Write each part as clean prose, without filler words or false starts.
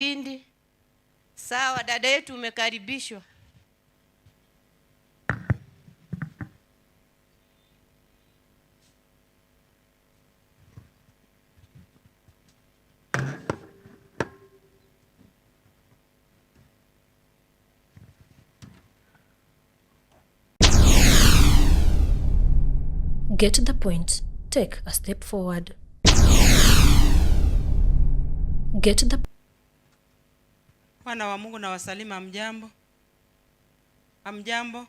Indi. Sawa, dada yetu umekaribishwa. Get the point. Take a step forward. Get the... Wana wa Mungu na wasalimu, hamjambo? Hamjambo?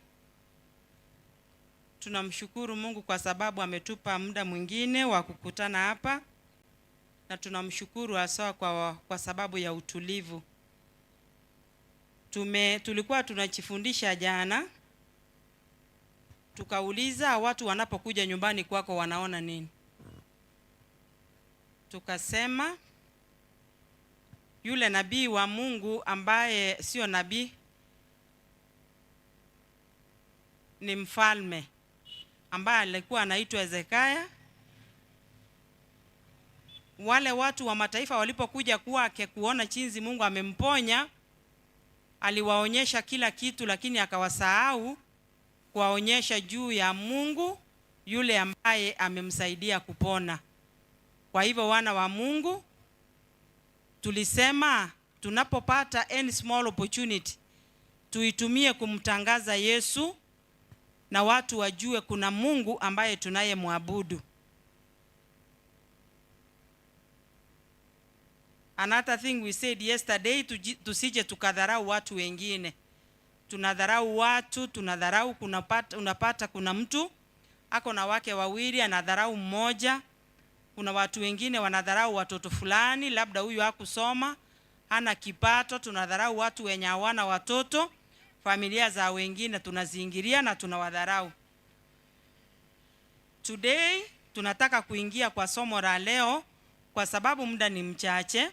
Tunamshukuru Mungu kwa sababu ametupa muda mwingine wa kukutana hapa, na tunamshukuru hasa kwa sababu ya utulivu. Tulikuwa tunajifundisha jana, tukauliza watu wanapokuja nyumbani kwako wanaona nini? Tukasema yule nabii wa Mungu ambaye sio nabii, ni mfalme ambaye alikuwa anaitwa Hezekia. Wale watu wa mataifa walipokuja kwake kuona jinsi Mungu amemponya, aliwaonyesha kila kitu, lakini akawasahau kuwaonyesha juu ya Mungu yule ambaye amemsaidia kupona. Kwa hivyo wana wa Mungu, tulisema tunapopata any small opportunity tuitumie kumtangaza Yesu na watu wajue kuna Mungu ambaye tunayemwabudu. Another thing we said yesterday, tusije tukadharau watu wengine. Tunadharau watu, tunadharau unapata kuna mtu ako na wake wawili anadharau mmoja. Kuna watu wengine wanadharau watoto fulani, labda huyu hakusoma, hana kipato. Tunadharau watu wenye hawana watoto, familia za wengine tunaziingilia na tunawadharau. Today tunataka kuingia kwa somo la leo kwa sababu muda ni mchache.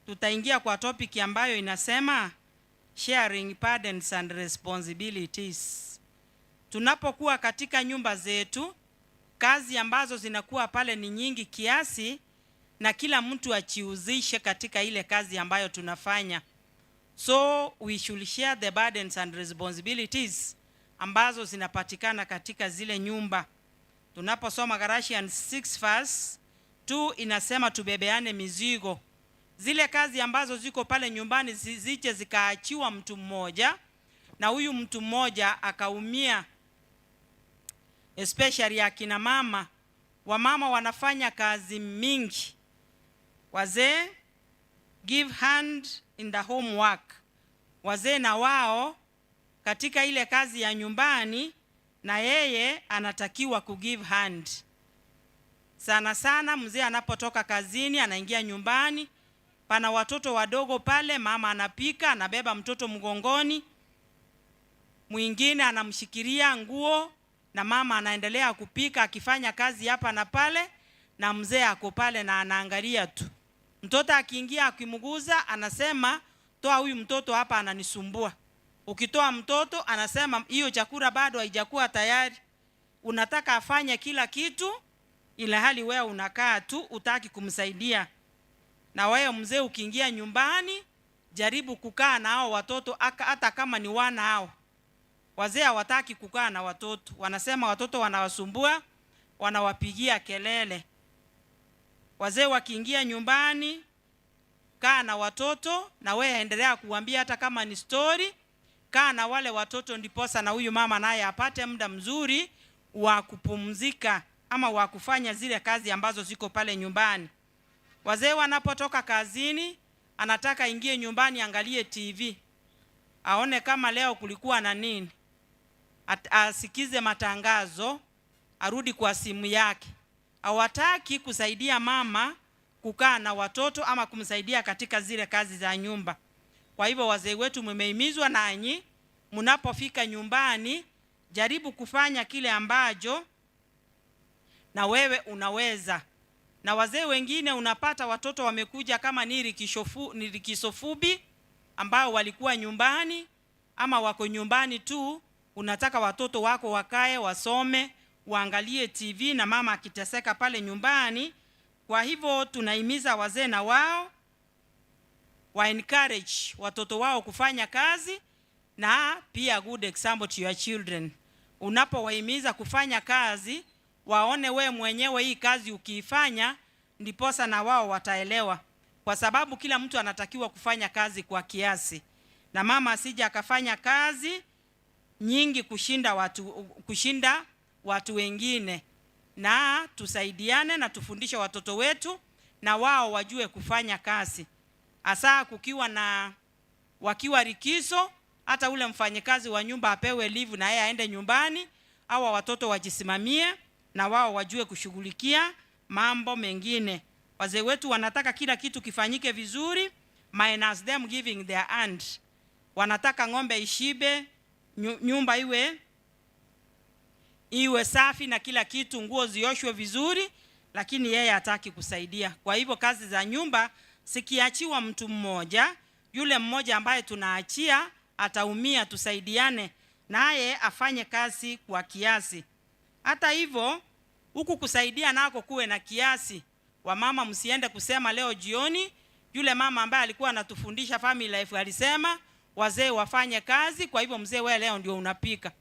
Tutaingia kwa topic ambayo inasema sharing burdens and responsibilities. Tunapokuwa katika nyumba zetu, kazi ambazo zinakuwa pale ni nyingi kiasi, na kila mtu achiuzishe katika ile kazi ambayo tunafanya. So we should share the burdens and responsibilities ambazo zinapatikana katika zile nyumba. Tunaposoma Galatians 6 verse 2 inasema tubebeane mizigo. Zile kazi ambazo ziko pale nyumbani zije zikaachiwa mtu mmoja, na huyu mtu mmoja akaumia. Especially akina mama. Wamama wanafanya kazi mingi. Wazee give hand in the homework. Wazee na wao katika ile kazi ya nyumbani, na yeye anatakiwa kugive hand. Sana sana mzee anapotoka kazini anaingia nyumbani, pana watoto wadogo pale, mama anapika, anabeba mtoto mgongoni, mwingine anamshikilia nguo, na mama anaendelea kupika akifanya kazi hapa na pale, na mzee ako pale na anaangalia tu. Mtoto akiingia akimguza anasema toa huyu mtoto hapa ananisumbua. Ukitoa mtoto anasema hiyo chakula bado haijakuwa tayari. Unataka afanye kila kitu ila hali wewe unakaa tu utaki kumsaidia. Na wewe mzee ukiingia nyumbani, jaribu kukaa na hao watoto hata kama ni wana hao. Wazee hawataki kukaa na watoto. Wanasema watoto wanawasumbua, wanawapigia kelele. Wazee wakiingia nyumbani, kaa na watoto, na wewe endelea kuambia hata kama ni story, kaa na wale watoto ndiposa na huyu mama naye apate muda mzuri wa kupumzika ama wa kufanya zile kazi ambazo ziko pale nyumbani. Wazee wanapotoka kazini, anataka ingie nyumbani angalie TV. Aone kama leo kulikuwa na nini. Asikize matangazo, arudi kwa simu yake. Hawataki kusaidia mama kukaa na watoto ama kumsaidia katika zile kazi za nyumba. Kwa hivyo wazee wetu mmehimizwa, nanyi mnapofika nyumbani jaribu kufanya kile ambacho na wewe unaweza. Na wazee wengine unapata watoto wamekuja kama ni likisofubi ambao walikuwa nyumbani ama wako nyumbani tu, unataka watoto wako wakae wasome, waangalie TV na mama akiteseka pale nyumbani. Kwa hivyo tunahimiza wazee na wao wa encourage watoto wao kufanya kazi, na pia good example to your children. Unapowahimiza kufanya kazi, waone we mwenyewe hii kazi ukiifanya, ndiposa na wao wataelewa, kwa sababu kila mtu anatakiwa kufanya kazi kwa kiasi, na mama asije akafanya kazi nyingi kushinda watu wengine. Na tusaidiane na tufundishe watoto wetu na wao wajue kufanya kazi, hasa wakiwa likizo. Hata ule mfanyikazi wa nyumba apewe leave na yeye aende nyumbani, au watoto wajisimamie na wao wajue kushughulikia mambo mengine. Wazee wetu wanataka kila kitu kifanyike vizuri, minus them giving their hand. Wanataka ng'ombe ishibe, nyumba iwe safi na kila kitu, nguo zioshwe vizuri, lakini yeye hataki kusaidia. Kwa hivyo kazi za nyumba sikiachiwa mtu mmoja, yule mmoja ambaye tunaachia ataumia. Tusaidiane naye afanye kazi kwa kiasi. Hata hivyo, huku kusaidia nako kuwe na kiasi. Wamama msiende kusema leo jioni, yule mama ambaye alikuwa anatufundisha family life alisema wazee wafanye kazi, kwa hivyo mzee wewe leo ndio unapika.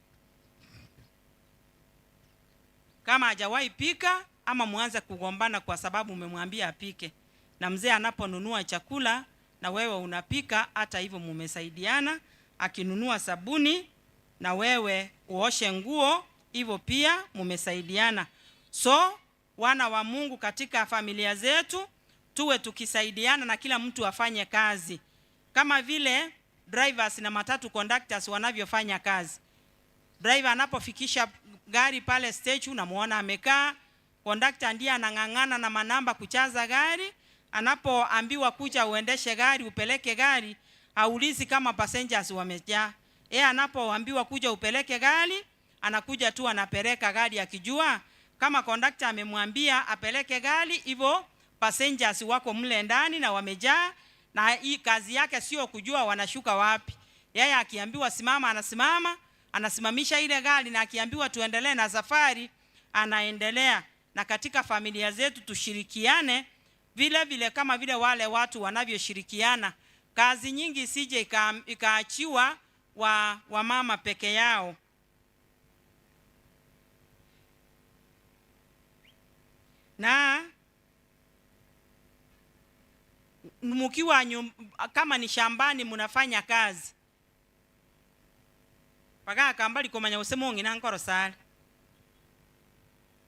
Kama hajawahi pika, ama muanze kugombana kwa sababu umemwambia apike. Na mzee anaponunua chakula na wewe unapika, hata hivyo mumesaidiana. Akinunua sabuni na wewe uoshe nguo, hivyo pia mumesaidiana. So wana wa Mungu, katika familia zetu tuwe tukisaidiana na kila mtu afanye kazi, kama vile drivers na matatu conductors wanavyofanya kazi. Driver anapofikisha gari pale stage, unamuona amekaa, conductor ndiye anang'ang'ana na manamba kuchaza gari. Anapoambiwa kuja uendeshe gari, upeleke gari, haulizi kama passengers wamejaa. Yeye anapoambiwa kuja upeleke gari, anakuja tu anapeleka gari akijua kama conductor amemwambia apeleke gari, hivyo passengers wako mle ndani na wamejaa, na hii kazi yake sio kujua wanashuka wapi. Yeye akiambiwa simama anasimama, anasimamisha ile gari, na akiambiwa tuendelee na safari anaendelea. Na katika familia zetu tushirikiane vile vile, kama vile wale watu wanavyoshirikiana. Kazi nyingi sije ikaachiwa wa mama peke yao. Na mkiwa kama ni shambani mnafanya kazi, paka kambali komanya usemongi na nkoro sale.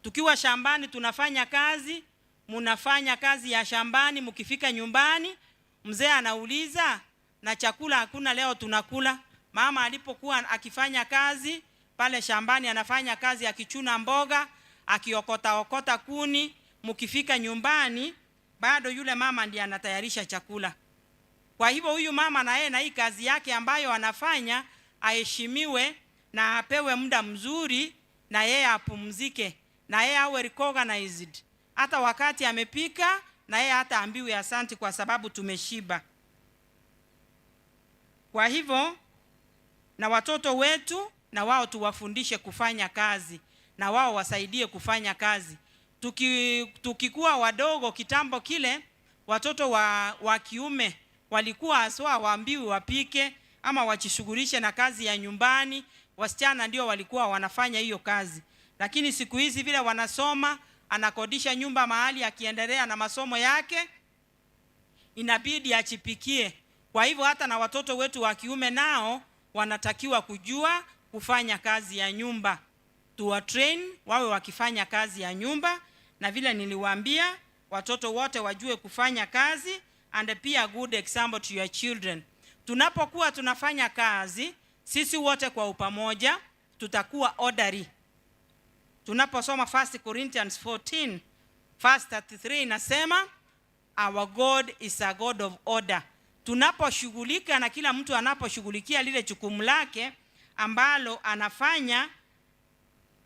Tukiwa shambani tunafanya kazi, mnafanya kazi ya shambani. Mkifika nyumbani, mzee anauliza na chakula hakuna leo, tunakula. Mama alipokuwa akifanya kazi pale shambani, anafanya kazi akichuna mboga, akiokota kuni. Mkifika nyumbani, bado yule mama ndiye anatayarisha chakula. Kwa hivyo huyu mama na yeye na hii kazi yake ambayo anafanya aheshimiwe na apewe muda mzuri, na yeye apumzike, na yeye awe recognized. Hata wakati amepika, na yeye hata ambiwe asante kwa sababu tumeshiba. Kwa hivyo na watoto wetu na wao tuwafundishe kufanya kazi, na wao wasaidie kufanya kazi. Tukikuwa wadogo kitambo kile, watoto wa kiume walikuwa aswa waambiwi wapike ama wachishughulishe na kazi ya nyumbani. Wasichana ndio walikuwa wanafanya hiyo kazi. Lakini siku hizi vile wanasoma, anakodisha nyumba mahali akiendelea na masomo yake, inabidi achipikie. Kwa hivyo hata na watoto wetu wa kiume nao wanatakiwa kujua kufanya kazi ya nyumba. Tuwatrain wawe wakifanya kazi ya nyumba, na vile niliwaambia watoto wote wajue kufanya kazi, and pia good example to your children. Tunapokuwa tunafanya kazi sisi wote kwa upamoja, tutakuwa orderly. Tunaposoma 1 Corinthians 14 verse 33 inasema our God is a God of order. Tunaposhughulika na kila mtu anaposhughulikia lile jukumu lake ambalo anafanya,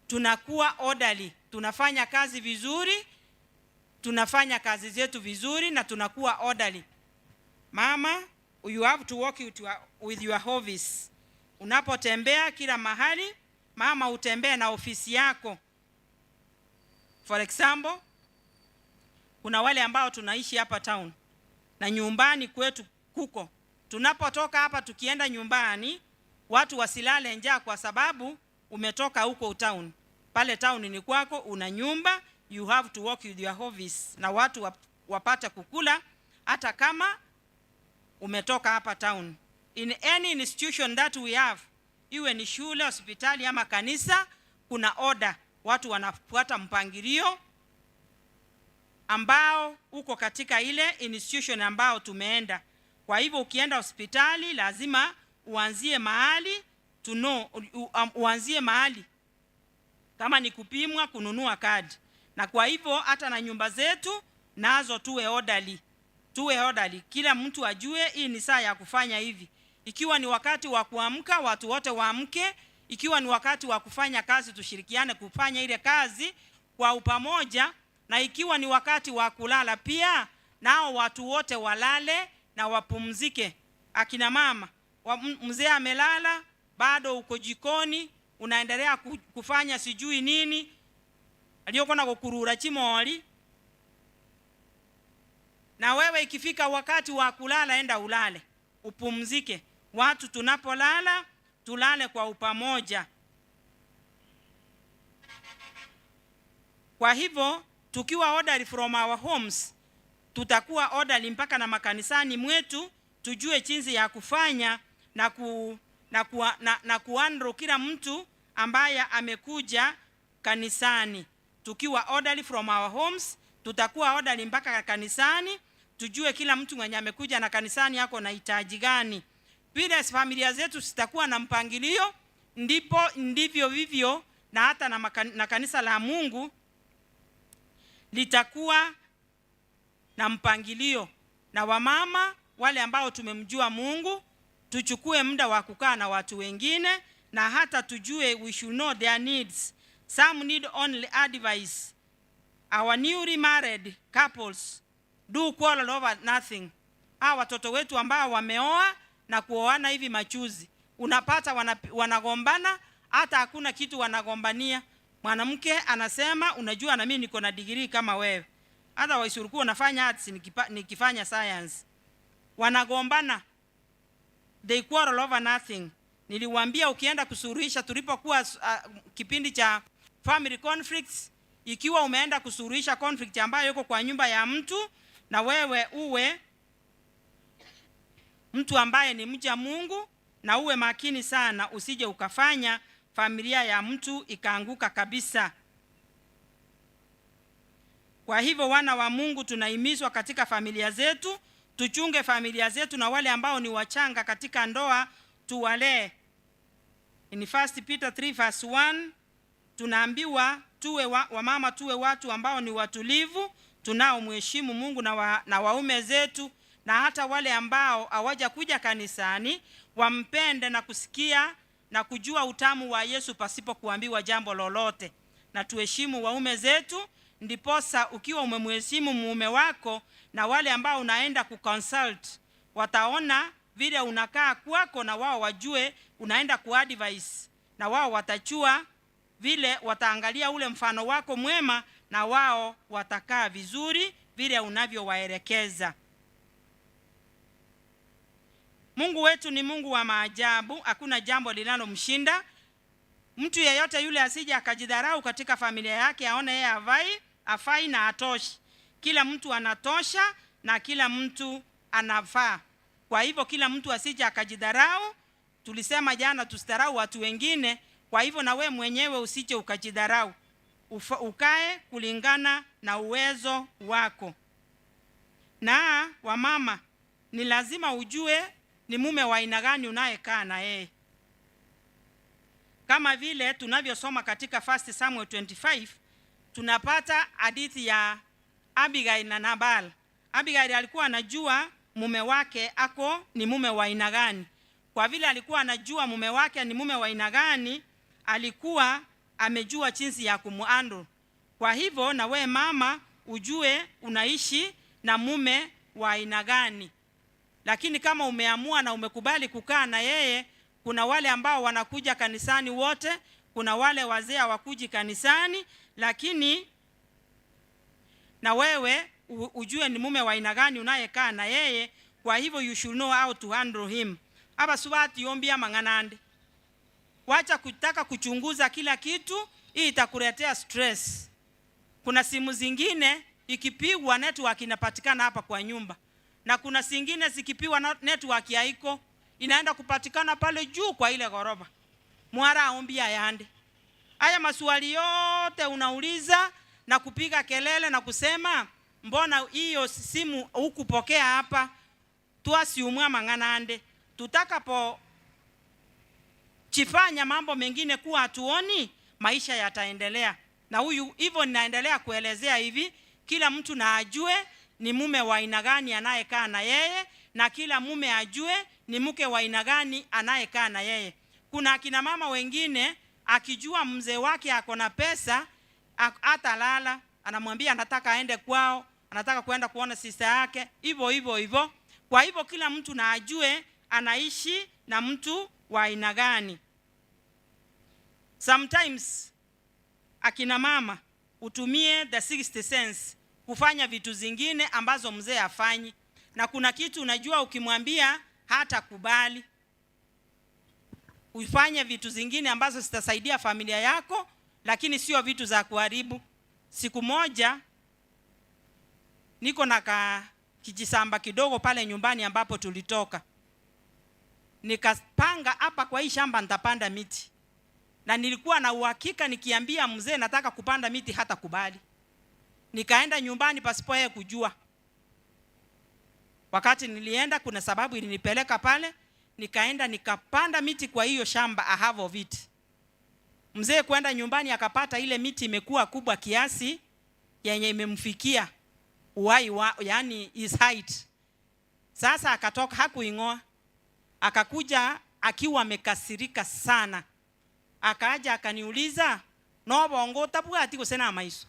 tunakuwa orderly. Tunafanya kazi vizuri, tunafanya kazi zetu vizuri, na tunakuwa orderly. Mama, you have to work with your office. Unapotembea kila mahali, mama utembee na ofisi yako. For example, kuna wale ambao tunaishi hapa town, na nyumbani kwetu kuko. Tunapotoka hapa tukienda nyumbani, watu wasilale njaa kwa sababu umetoka huko town. Pale town ni kwako, una nyumba, you have to work with your office, na watu wapata kukula hata kama umetoka hapa town. In any institution that we have, iwe ni shule, hospitali ama kanisa, kuna order. Watu wanafuata mpangilio ambao uko katika ile institution ambao tumeenda. Kwa hivyo ukienda hospitali lazima uanzie mahali uanzie mahali kama ni kupimwa, kununua kadi. Na kwa hivyo hata na nyumba zetu nazo tuwe orderly. Kila mtu ajue hii ni saa ya kufanya hivi. Ikiwa ni wakati wa kuamka, watu wote waamke. Ikiwa ni wakati wa kufanya kazi, tushirikiane kufanya ile kazi kwa upamoja. Na ikiwa ni wakati wa kulala pia, nao watu wote walale na wapumzike. Akina mama, mzee amelala, bado uko jikoni, unaendelea kufanya sijui nini, aliyokona kukurura chimoli. Na wewe ikifika wakati wa kulala, enda ulale, upumzike. Watu tunapolala, tulale kwa upamoja. Kwa hivyo, tukiwa orderly from our homes, tutakuwa orderly mpaka na makanisani mwetu, tujue jinsi ya kufanya na kuandro kila mtu ambaye amekuja kanisani. Tukiwa orderly from our homes, tutakuwa orderly mpaka kanisani, tujue kila mtu mwenye amekuja na kanisani yako na hitaji gani. Bila familia zetu zitakuwa na mpangilio, ndivyo vivyo na hata na kanisa la Mungu litakuwa na mpangilio. Na wamama wale ambao tumemjua Mungu, tuchukue muda wa kukaa na watu wengine, na hata tujue we should know their needs. Some need only advice. Our newly married couples do quarrel over nothing. Watoto wetu ambao wameoa na kuoana hivi machuzi, unapata wanagombana, hata hakuna kitu wanagombania. Mwanamke anasema, unajua na mimi niko na degree kama wewe, hata waishuruku unafanya arts, nikifanya science. Wanagombana, they quarrel over nothing. Niliwaambia ukienda kusuluhisha, tulipokuwa kipindi cha family conflicts, ikiwa umeenda kusuluhisha conflict ambayo yuko kwa nyumba ya mtu, na wewe uwe mtu ambaye ni mcha Mungu, na uwe makini sana usije ukafanya familia ya mtu ikaanguka kabisa. Kwa hivyo wana wa Mungu, tunahimizwa katika familia zetu, tuchunge familia zetu, na wale ambao ni wachanga katika ndoa tuwalee. In 1 Peter 3:1 tunaambiwa wamama tuwe watu ambao ni watulivu, tunao mheshimu Mungu na waume zetu, na hata wale ambao hawaja kuja kanisani wampende na kusikia na kujua utamu wa Yesu pasipo kuambiwa jambo lolote. Na tuheshimu waume zetu, ndiposa ukiwa umemheshimu mume wako, na wale ambao unaenda kuconsult wataona vile unakaa kwako, na wao wajue unaenda kuadvise, na wao watachua vile, wataangalia ule mfano wako mwema, na wao watakaa vizuri vile unavyowaelekeza. Mungu wetu ni Mungu wa maajabu, hakuna jambo linalomshinda. Mtu yeyote yule asije akajidharau katika familia yake, aone yeye afai na atoshi. Kila mtu anatosha na kila mtu anafaa. Kwa hivyo kila mtu asije akajidharau. Tulisema jana tusidharau watu wengine, kwa hivyo na we mwenyewe usije ukajidharau. Ukae kulingana na uwezo wako. Na wamama, ni lazima ujue ni mume wa aina gani unayekaa na yeye. Kama vile tunavyosoma katika 1 Samuel 25, tunapata hadithi ya Abigail na Nabal. Abigail alikuwa anajua mume wake ni mume wa aina gani. Kwa vile alikuwa anajua mume wake ni mume wa aina gani, alikuwa amejua jinsi ya kumuandro. Kwa hivyo na we mama ujue unaishi na mume wa aina gani. Lakini kama umeamua na umekubali kukaa na yeye, kuna wale ambao wanakuja kanisani wote, kuna wale wazee hawakuji kanisani, lakini na wewe ujue ni mume wa aina gani unayekaa na yeye. Kwa hivyo you should know how to handle him. Aba subati yombia manganande. Wacha kutaka kuchunguza kila kitu, hii itakuletea stress. Kuna simu zingine ikipigwa network inapatikana hapa kwa nyumba. Na kuna zingine zikipigwa network haiko, inaenda kupatikana pale juu kwa ile ghorofa. Mwara aombia yande. Haya maswali yote unauliza na kupiga kelele na kusema mbona hiyo simu hukupokea hapa, tuasiumwa manganande. Tutakapo chifanya mambo mengine kuwa hatuoni, maisha yataendelea. Na huyu hivyo ninaendelea kuelezea hivi, kila mtu na ajue ni mume wa aina gani anayekaa na yeye, na kila mume ajue ni mke wa aina gani anayekaa na yeye. Kuna akina mama wengine akijua mzee wake ako na pesa, atalala, anamwambia anataka aende kwao, anataka kwenda kuona sister yake, hivyo. Kwa hivyo kila mtu na ajue anaishi na mtu wa aina gani. Sometimes akina mama utumie the 60 cents kufanya vitu zingine ambazo mzee afanyi, na kuna kitu unajua ukimwambia hata kubali. Ufanye vitu zingine ambazo zitasaidia familia yako, lakini sio vitu za kuharibu. Siku moja niko na kijisamba kidogo pale nyumbani ambapo tulitoka. Nikapanga hapa kwa hii shamba nitapanda miti. Na nilikuwa na uhakika nikiambia mzee nataka kupanda miti hata kubali. Nikaenda nyumbani pasipo yeye kujua. Wakati nilienda kuna sababu ilinipeleka pale, nikaenda nikapanda miti kwa hiyo shamba ahavo viti. Mzee kwenda nyumbani akapata ile miti imekuwa kubwa kiasi yenye imemfikia uwai yani his height. Sasa akatoka hakuingoa. Akakuja akiwa amekasirika sana. Akaja akaniuliza, "No bongo tabwati kusena maiso.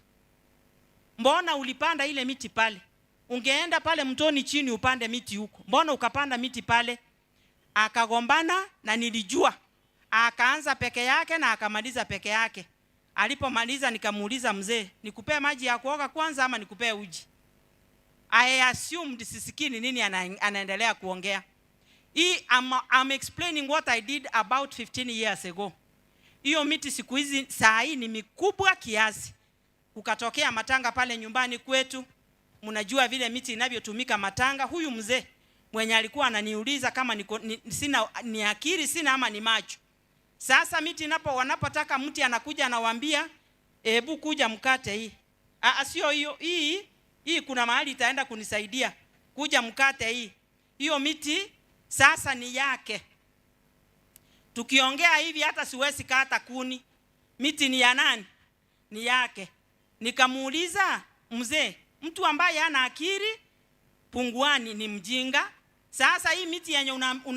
Mbona ulipanda ile miti pale? Ungeenda pale mtoni chini upande miti huko. Mbona ukapanda miti pale?" Akagombana na nilijua. Akaanza peke yake na akamaliza peke yake. Alipomaliza nikamuuliza mzee, "Nikupe maji ya kuoga kwanza ama nikupe uji?" I assumed sisikini nini anaendelea kuongea. I'm explaining what I did about 15 years ago. Hiyo miti siku hizi saa hii ni mikubwa kiasi. Kukatokea matanga pale nyumbani kwetu. Mnajua vile miti inavyotumika matanga. Huyu mzee mwenye alikuwa ananiuliza kama ni akili sina ama ni macho. Sasa miti wanapotaka mti anakuja anawaambia, "Hebu kuja mkate hii." Sio hiyo, hii kuna mahali itaenda kunisaidia. Kuja mkate hii. Hiyo miti sasa ni yake. Tukiongea hivi hata siwezi kata kuni. Miti ni ya nani? Ni yake. Nikamuuliza mzee, mtu ambaye hana akili punguani ni mjinga. Sasa hii miti yenye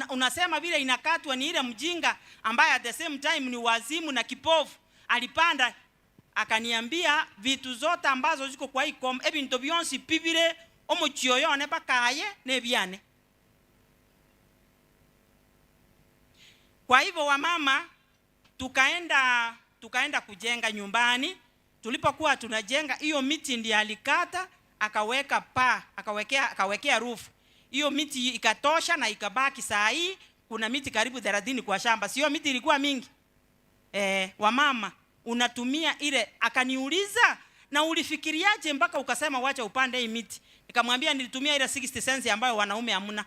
unasema vile inakatwa ni ile mjinga ambaye at the same time ni wazimu na kipofu alipanda. Akaniambia vitu zote ambazo ziko kwa hii ebintu byonsi pibire omuchioyone bakaye nebyane. Kwa hivyo wamama tukaenda kujenga nyumbani. Tulipokuwa tunajenga hiyo miti ndiye alikata akaweka paa, akawekea roof. Hiyo miti ikatosha na ikabaki saa hii kuna miti karibu 30 kwa shamba. Sio miti ilikuwa mingi. Wamama unatumia ile. Akaniuliza, "Na ulifikiriaje mpaka ukasema wacha upande hii miti?" Nikamwambia nilitumia ile 60 cents ambayo wanaume hamna.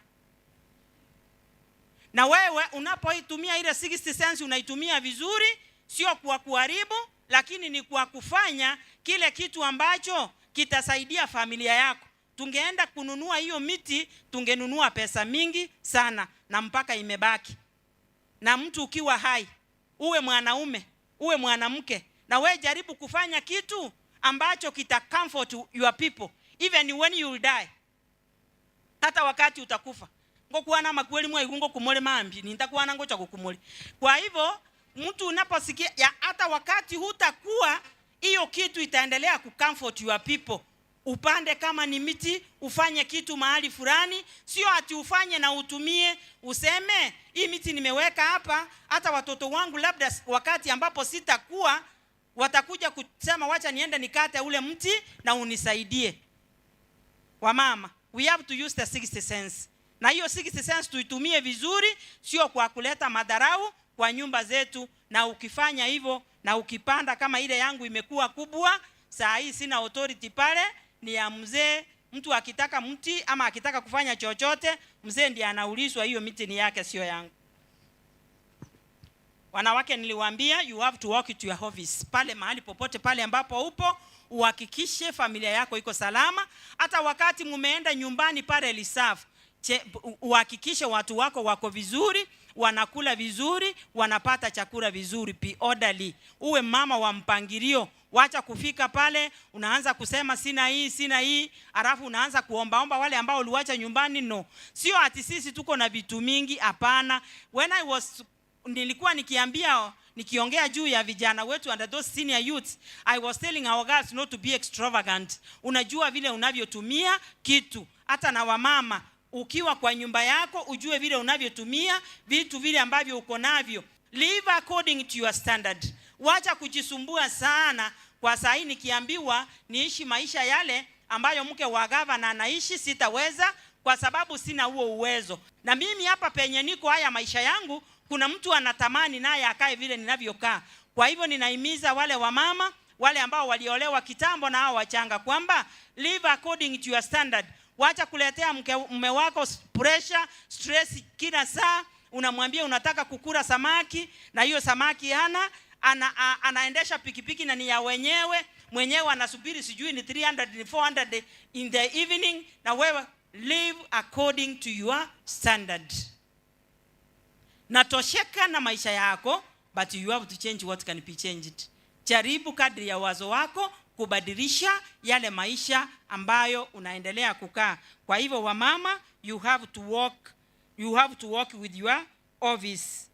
Na wewe unapoitumia ile 60 cents unaitumia vizuri, sio kwa kuharibu, lakini ni kwa kufanya kile kitu ambacho kitasaidia familia yako. Tungeenda kununua hiyo miti, tungenunua pesa mingi sana na mpaka imebaki. Na mtu ukiwa hai, uwe mwanaume, uwe mwanamke, na wewe jaribu kufanya kitu ambacho kita comfort your people even when you will die. Hata wakati utakufa. Ngokuwa na makweli mwa igungo kumole mambi, nitakuwa na ngocha kukumole. Kwa hivyo mtu unaposikia hata wakati hutakuwa, hiyo kitu itaendelea kucomfort your people. Upande kama ni miti, ufanye kitu mahali fulani, sio ati ufanye na utumie useme hii miti nimeweka hapa, hata watoto wangu labda wakati ambapo sitakuwa watakuja kusema wacha niende nikate ule mti na unisaidie. Wamama, we have to use the 60 cents. Na hiyo 60 cents tuitumie vizuri, sio kwa kuleta madharau kwa nyumba zetu. Na ukifanya hivyo na ukipanda kama ile yangu imekuwa kubwa, saa hii sina authority pale, ni ya mzee. Mtu akitaka mti ama akitaka kufanya chochote, mzee ndiye anaulizwa, hiyo miti ni yake, sio yangu. Wanawake niliwaambia, you have to walk to your office. Pale mahali popote pale ambapo upo, uhakikishe familia yako iko salama. Hata wakati mumeenda nyumbani pale lisafu, uhakikishe watu wako wako vizuri, wanakula vizuri, wanapata chakula vizuri. Be orderly. Uwe mama wa mpangilio. Wacha kufika pale unaanza kusema sina hii, alafu unaanza kuombaomba wale ambao uliwacha nyumbani. No. Sio ati sisi tuko na vitu mingi, hapana. Nilikuwa nikiongea juu ya vijana wetu and those senior youths, I was telling our girls not to be extravagant. Unajua vile unavyotumia kitu. Hata na wamama, ukiwa kwa nyumba yako ujue vile unavyotumia vitu vile ambavyo uko navyo. Live according to your standard. Wacha kujisumbua sana. Kwa saa hii nikiambiwa niishi maisha yale ambayo mke wa gavana anaishi, sitaweza kwa sababu sina huo uwezo. Na mimi hapa penye niko haya maisha yangu, kuna mtu anatamani naye akae vile ninavyokaa. Kwa hivyo ninahimiza wale wamama, wale ambao waliolewa kitambo na hao wachanga, kwamba live according to your standard. Wacha kuletea mume wako pressure, stress kila saa. Unamwambia unataka kukula samaki na hiyo samaki anaendesha pikipiki na ni ya mwenyewe anasubiri sijui ni 300 ni 400 in the evening, na wewe live according to your standard. Natosheka na maisha yako, but you have to change what can be changed. Jaribu kadri ya wazo wako kubadilisha yale maisha ambayo unaendelea kukaa. Kwa hivyo wamama, you have to walk with your office.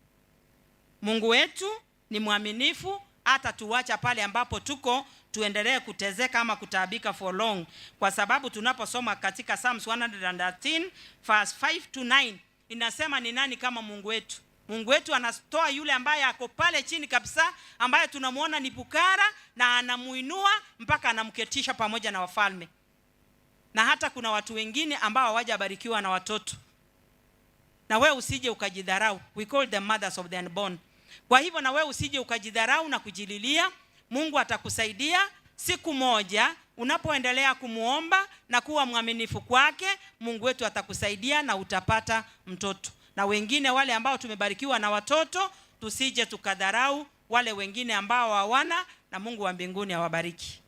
Mungu wetu ni mwaminifu, hata tuwacha pale ambapo tuko tuendelee kutezeka ama kutaabika for long. Kwa sababu tunaposoma katika Psalms 113 verse 5 to 9 inasema ni nani kama Mungu wetu? Mungu wetu anatoa yule ambaye ako pale chini kabisa, ambaye tunamuona ni bukara, na anamuinua mpaka anamketisha pamoja na wafalme. Na hata kuna watu wengine ambao hawajabarikiwa na watoto. Na wewe usije ukajidharau. We call them mothers of the unborn. Kwa hivyo na wewe usije ukajidharau na kujililia. Mungu atakusaidia siku moja unapoendelea kumuomba na kuwa mwaminifu kwake. Mungu wetu atakusaidia na utapata mtoto. Na wengine wale ambao tumebarikiwa na watoto, tusije tukadharau wale wengine ambao hawana, na Mungu wa mbinguni awabariki.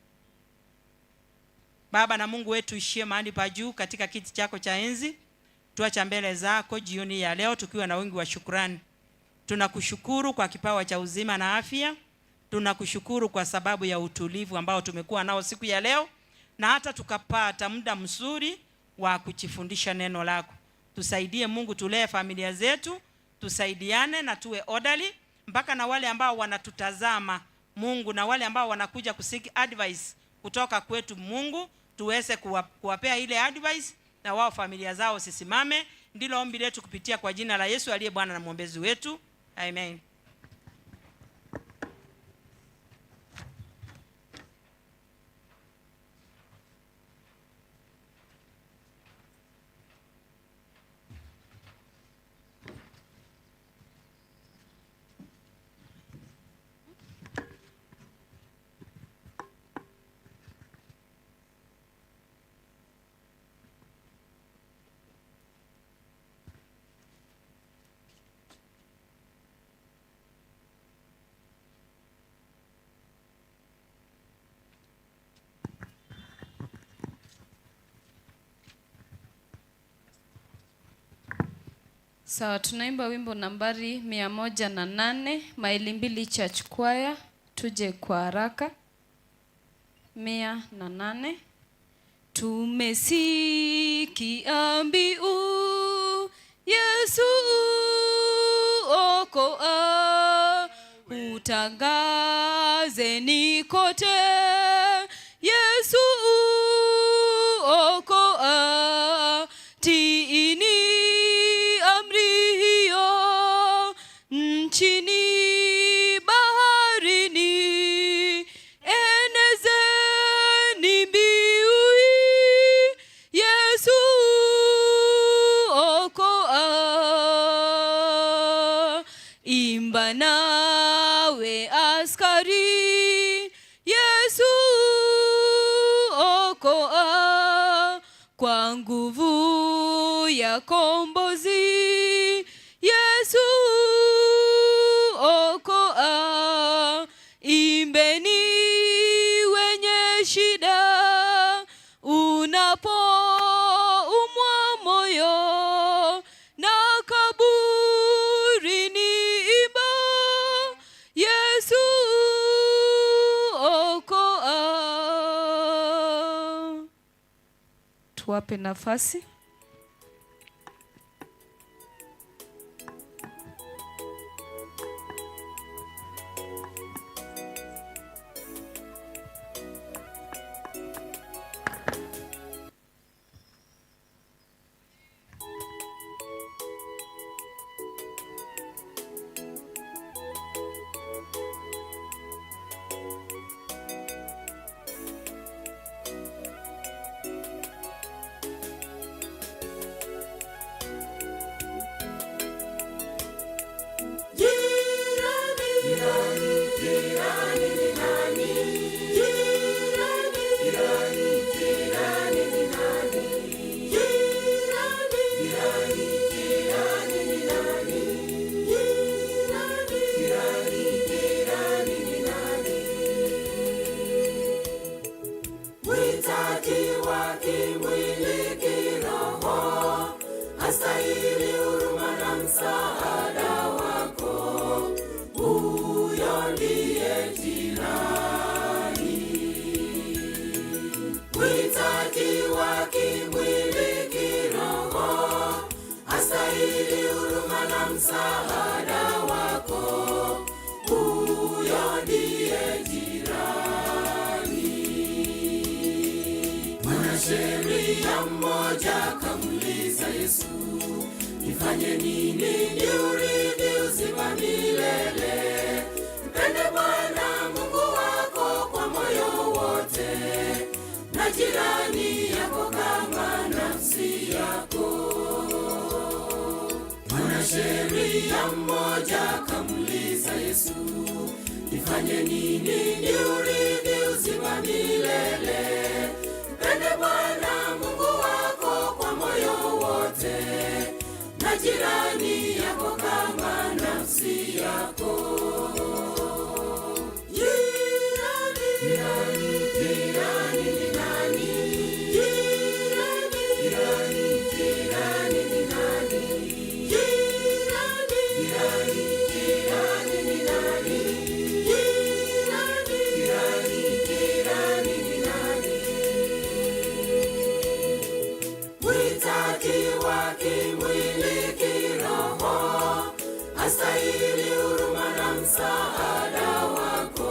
Baba na Mungu wetu ishie mahali pa juu katika kiti chako cha enzi, tuacha mbele zako jioni ya leo tukiwa na wingi wa shukrani. Tunakushukuru kwa kipawa cha uzima na afya. Tunakushukuru kwa sababu ya utulivu ambao tumekuwa nao siku ya leo, na hata tukapata muda mzuri wa kujifundisha neno lako. Tusaidie Mungu, tulee familia zetu, tusaidiane na tuwe orderly, mpaka na wale ambao wanatutazama Mungu, na wale ambao wanakuja kuseek advice kutoka kwetu Mungu, tuweze kuwapea ile advice na wao familia zao sisimame. Ndilo ombi letu kupitia kwa jina la Yesu aliye Bwana na mwombezi wetu. Amen. Sawa, tunaimba wimbo nambari 108, Maili Mbili Church Choir. Tuje kwa haraka. 108. Tumesikia mbiu Yesu okoa, utangazeni kote Yesu okoa, tiini amri hiyo nchini baharini, enezeni mbiu hii Yesu okoa. Simama nawe askari, Yesu okoa kwa nguvu ya kombozi. Yesu okoa, imbeni wenye shida, unapoumwa moyo na kaburini imba, Yesu okoa. Tuwape nafasi. Sheria mmoja kamuliza Yesu, nifanye nini niurithi uzima milele? Mpende Bwana Mungu wako kwa moyo wote, na jirani yako kama nafsi yako. Mwanasheria mmoja kamuliza Yesu, nifanye nini niurithi uzima milele? Mpende Bwana Mungu wako kwa moyo wote, na jirani yako kama nafsi yako. Jirani ni nani? Jirani ni nani? Jirani ni nani? Kimwili kiroho, hastahili huruma na msaada wako,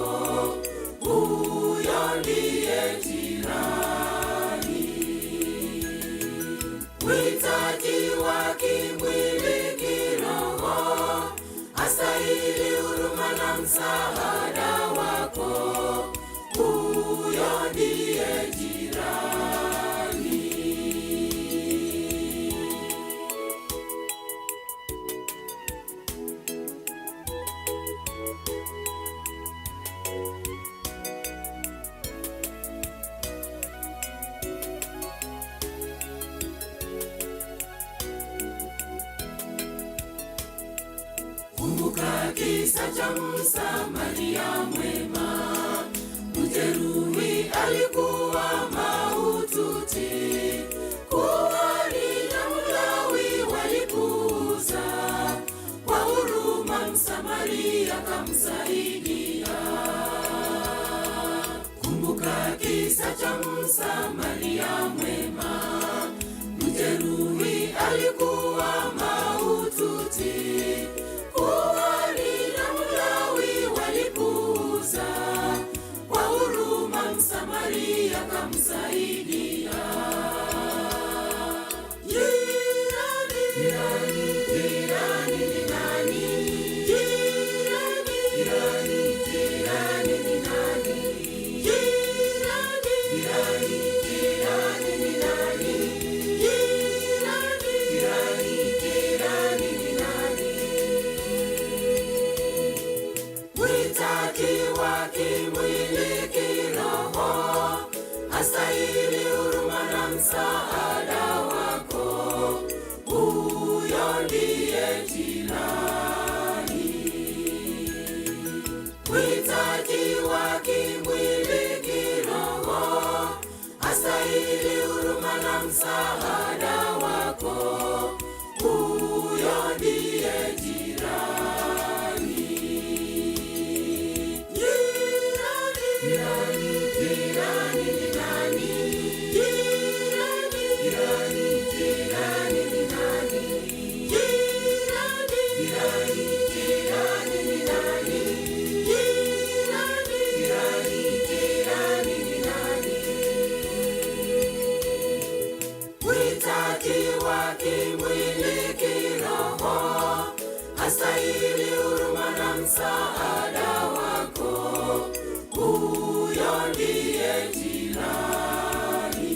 huyo ndiye jirani. Mhitaji wa kimwili kiroho, hastahili huruma na msaada wako, huyo ndiye jirani. Kumbuka kisa cha Msamaria mwema, mjeruhi alikuwa mahututi, kuhani na Mlawi walipuuza, kwa huruma Msamaria kamsaidia. Kumbuka kisa cha Msamaria mwema, mjeruhi alikuwa mahututi, kuhani na Mlawi walipuuza, Uhitaji wa kimwili, kiroho, astahili huruma na msaada wako. Huyo ndiye jirani. Jirani ni nani? Jirani ni nani? Uhitaji wa kimwili, kiroho, astahili huruma na msaada wako. Huyo ndiye jirani.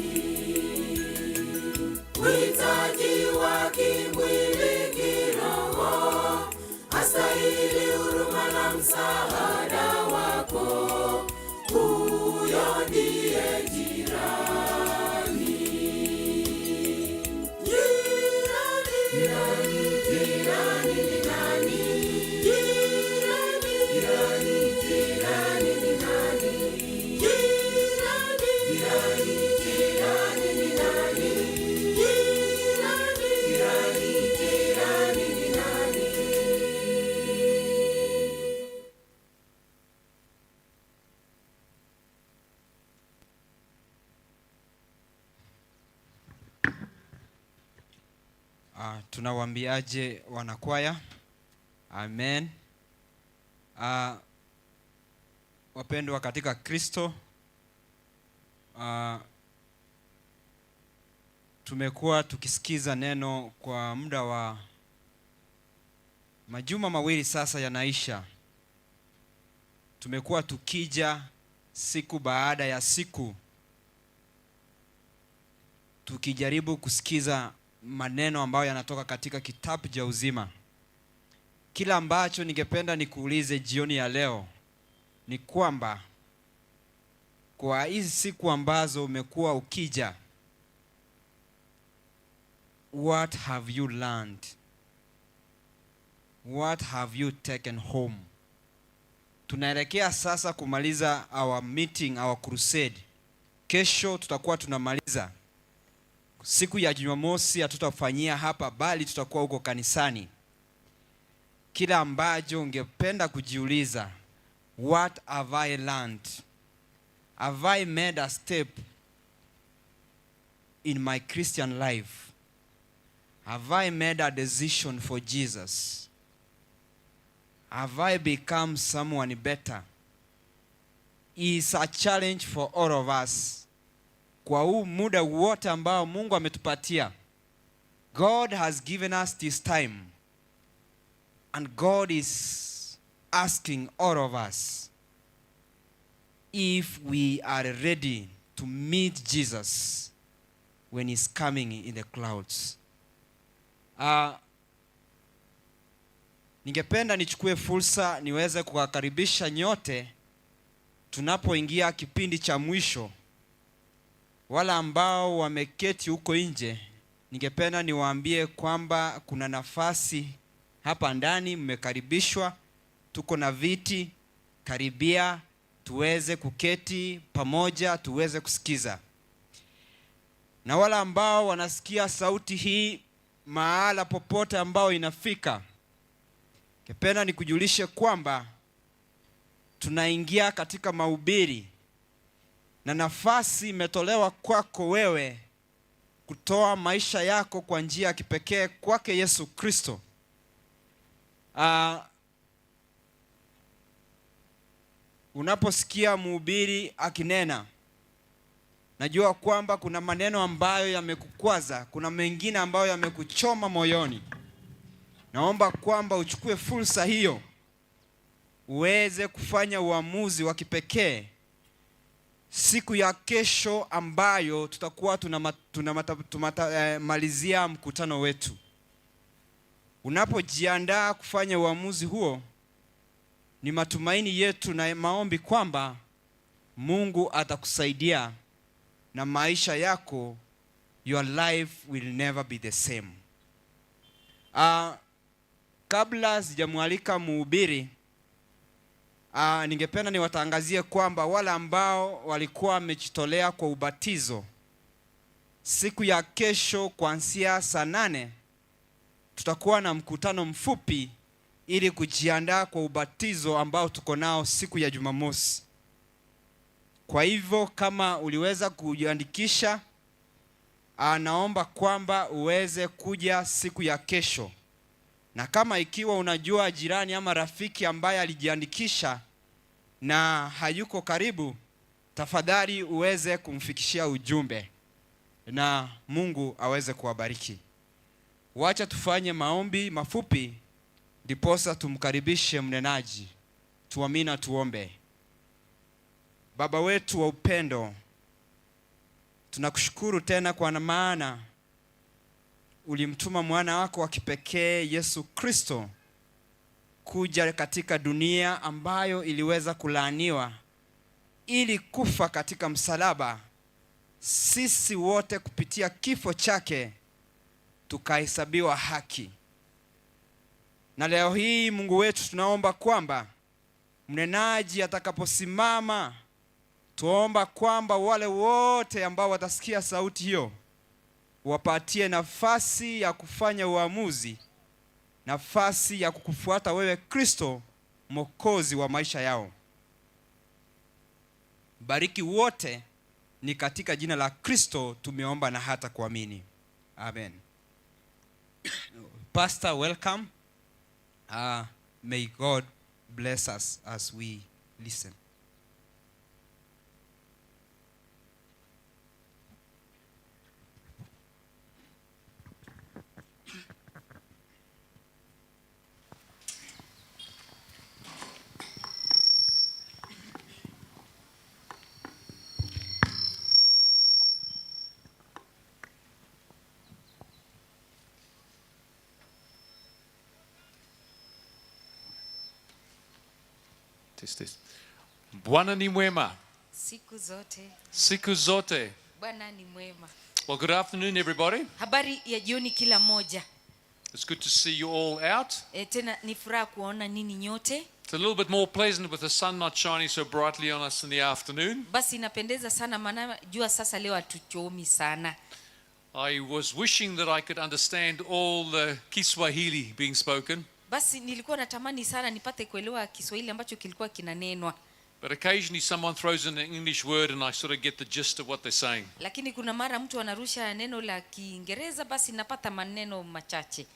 Uhitaji wa kimwili, kiroho, astahili huruma na msaada wako. Huyo ndiye jirani. Jirani ni nani? Jirani ni nani? Jirani ni nani? Jirani ni nani? Tunawaambiaje wanakwaya? Amen. Wapendwa katika Kristo, tumekuwa tukisikiza neno kwa muda wa majuma mawili sasa yanaisha. Tumekuwa tukija siku baada ya siku tukijaribu kusikiza maneno ambayo yanatoka katika kitabu cha uzima. Kila ambacho ningependa nikuulize jioni ya leo ni kwamba kwa hizi siku ambazo umekuwa ukija, what have you learned? What have you taken home? Tunaelekea sasa kumaliza our meeting, our crusade. Kesho tutakuwa tunamaliza. Siku ya Jumamosi hatutafanyia hapa bali tutakuwa huko kanisani. Kila ambacho ungependa kujiuliza, what have I learned? Have I made a step in my Christian life? Have I made a decision for Jesus? Have I become someone better? It's a challenge for all of us. Kwa huu muda wote ambao Mungu ametupatia, God has given us this time, and God is asking all of us if we are ready to meet Jesus when he's coming in the clouds. Ningependa nichukue fursa niweze kuwakaribisha nyote tunapoingia kipindi cha mwisho. Wala ambao wameketi huko nje, ningependa niwaambie kwamba kuna nafasi hapa ndani, mmekaribishwa. Tuko na viti, karibia tuweze kuketi pamoja tuweze kusikiza. Na wala ambao wanasikia sauti hii mahala popote ambao inafika, ningependa nikujulishe kwamba tunaingia katika mahubiri na nafasi imetolewa kwako wewe kutoa maisha yako kwa njia ya kipekee kwake Yesu Kristo. Unaposikia mhubiri akinena, najua kwamba kuna maneno ambayo yamekukwaza, kuna mengine ambayo yamekuchoma moyoni. Naomba kwamba uchukue fursa hiyo uweze kufanya uamuzi wa kipekee siku ya kesho ambayo tutakuwa tunamalizia mkutano wetu. Unapojiandaa kufanya uamuzi huo, ni matumaini yetu na maombi kwamba Mungu atakusaidia na maisha yako, your life will never be the same. kabla sijamwalika mhubiri, ningependa niwatangazie kwamba wale ambao walikuwa wamejitolea kwa ubatizo, siku ya kesho kuanzia saa 8 tutakuwa na mkutano mfupi ili kujiandaa kwa ubatizo ambao tuko nao siku ya Jumamosi. Kwa hivyo kama uliweza kujiandikisha, naomba kwamba uweze kuja siku ya kesho. Na kama ikiwa unajua jirani ama rafiki ambaye alijiandikisha na hayuko karibu, tafadhali uweze kumfikishia ujumbe na Mungu aweze kuwabariki. Wacha tufanye maombi mafupi ndiposa tumkaribishe mnenaji. Tuamini, tuombe. Baba wetu wa upendo, tunakushukuru tena kwa maana ulimtuma mwana wako wa kipekee Yesu Kristo kuja katika dunia ambayo iliweza kulaaniwa, ili kufa katika msalaba sisi wote kupitia kifo chake tukahesabiwa haki. Na leo hii Mungu wetu, tunaomba kwamba mnenaji atakaposimama, tuomba kwamba wale wote ambao watasikia sauti hiyo wapatie nafasi ya kufanya uamuzi, nafasi ya kukufuata wewe Kristo, Mwokozi wa maisha yao. Bariki wote, ni katika jina la Kristo tumeomba na hata kuamini. Amen. Pastor, welcome. May God bless us as we listen. Bwana ni mwema. Siku zote. Siku zote. Bwana ni mwema. Well, good afternoon, everybody. Habari ya jioni kila moja. It's good to see you all out. Tena ni furaha kuona nini nyote. It's a little bit more pleasant with the sun not shining so brightly on us in the afternoon. Basi inapendeza sana maana jua sasa leo hatuchomi sana. I was wishing that I could understand all the Kiswahili being spoken. Basi nilikuwa natamani sana nipate kuelewa Kiswahili ambacho kilikuwa kinanenwa. But occasionally someone throws in an English word and I sort of get the gist of what they're saying. Lakini kuna mara mtu anarusha neno la Kiingereza, basi napata maneno machache.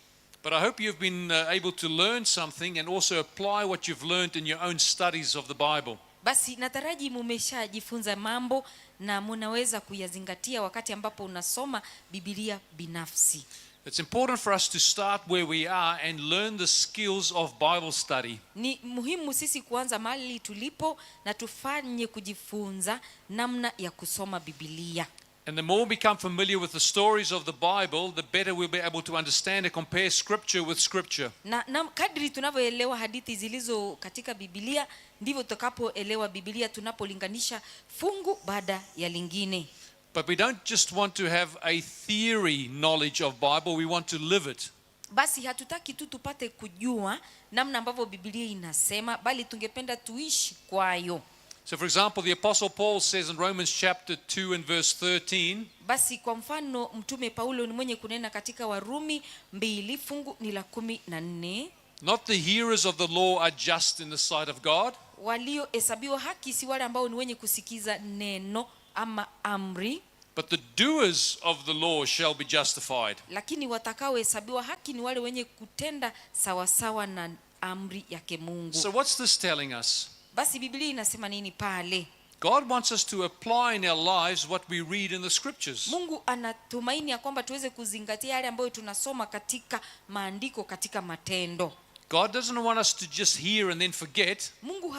But I hope you've been able to learn something and also apply what you've learned in your own studies of the Bible. Basi nataraji mumeshajifunza mambo na mnaweza kuyazingatia wakati ambapo unasoma Biblia binafsi. It's important for us to start where we are and learn the skills of Bible study. Ni muhimu sisi kuanza mahali tulipo na tufanye kujifunza namna ya kusoma Biblia. And the more we become familiar with the stories of the Bible, the better we'll be able to understand and compare scripture with scripture. Na kadri tunavyoelewa hadithi zilizo katika Biblia, ndivyo tutakapoelewa Biblia tunapolinganisha fungu baada ya lingine. But we don't just want to have a theory knowledge of Bible, we want to live it. Basi hatutaki tu tupate kujua namna ambavyo Biblia inasema, bali tungependa tuishi kwayo. So for example, the Apostle Paul says in Romans chapter 2 and verse 13, basi kwa mfano mtume Paulo ni mwenye kunena katika Warumi 2 fungu ni la 14, not the hearers of the law are just in the sight of God, waliohesabiwa haki si wale ambao ni wenye kusikiza neno ama amri, but the doers of the law shall be justified. lakini watakaohesabiwa haki ni wale wenye kutenda sawasawa na amri yake Mungu. So what's this telling us? Basi Biblia inasema nini pale? God wants us to apply in our lives what we read in the scriptures. Mungu anatumaini ya kwamba tuweze kuzingatia yale ambayo tunasoma katika maandiko, katika matendo. God doesn't want us to just hear and then forget. Mungu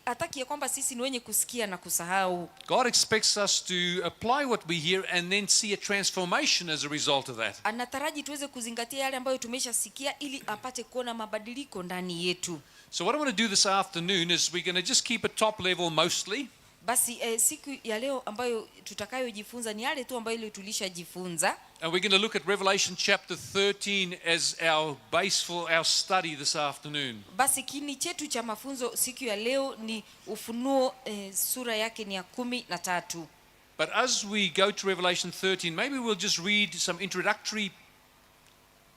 hataki ya kwamba sisi ni wenye kusikia na kusahau. God expects us to apply what we hear and then see a transformation as a result of that. Anataraji tuweze kuzingatia yale ambayo tumeshasikia ili apate kuona mabadiliko ndani yetu. So what I want to do this afternoon is we're going to just keep it top level mostly. Basi siku ya leo ambayo tutakayojifunza ni yale tu ambayo tulishajifunza. And we're going to look at Revelation chapter 13 as our base for our study this afternoon. Basi kini chetu cha mafunzo siku ya leo ni Ufunuo sura yake ni ya 13. But as we go to Revelation 13, maybe we'll just read some introductory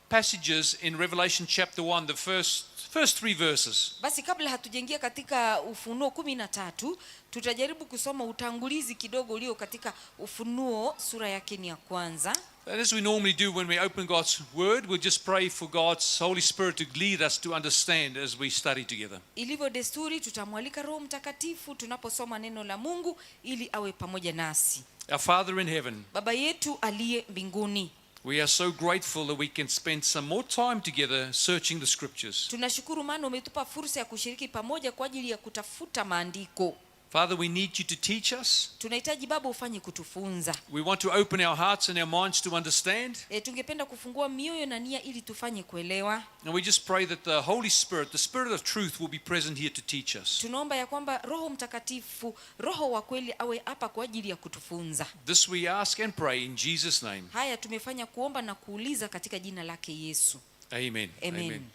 passages in Revelation chapter 1, the first 3 verses. Basi kabla hatujaingia katika Ufunuo 13, tutajaribu kusoma utangulizi kidogo ulio katika Ufunuo sura yake ni ya kwanza. And as we normally do when we open God's word, we'll just pray for God's Holy Spirit to lead us to understand as we study together. Ilivyo desturi, tutamwalika Roho Mtakatifu tunaposoma neno la Mungu ili awe pamoja nasi. Our Father in heaven, Baba yetu aliye mbinguni, we are so grateful that we can spend some more time together searching the scriptures. tunashukuru maana umetupa fursa ya kushiriki pamoja kwa ajili ya kutafuta maandiko. Father, we need you to teach us. Tunahitaji Baba ufanye kutufunza. We want to open our hearts and our minds to understand. Tungependa kufungua mioyo na nia ili tufanye kuelewa. And we just pray that the Holy Spirit, the Spirit of truth, will be present here to teach us. Tunaomba ya kwamba Roho Mtakatifu, Roho wa kweli awe hapa kwa ajili ya kutufunza. This we ask and pray in Jesus' name. Haya tumefanya kuomba na kuuliza katika jina lake Yesu. Amen. Amen.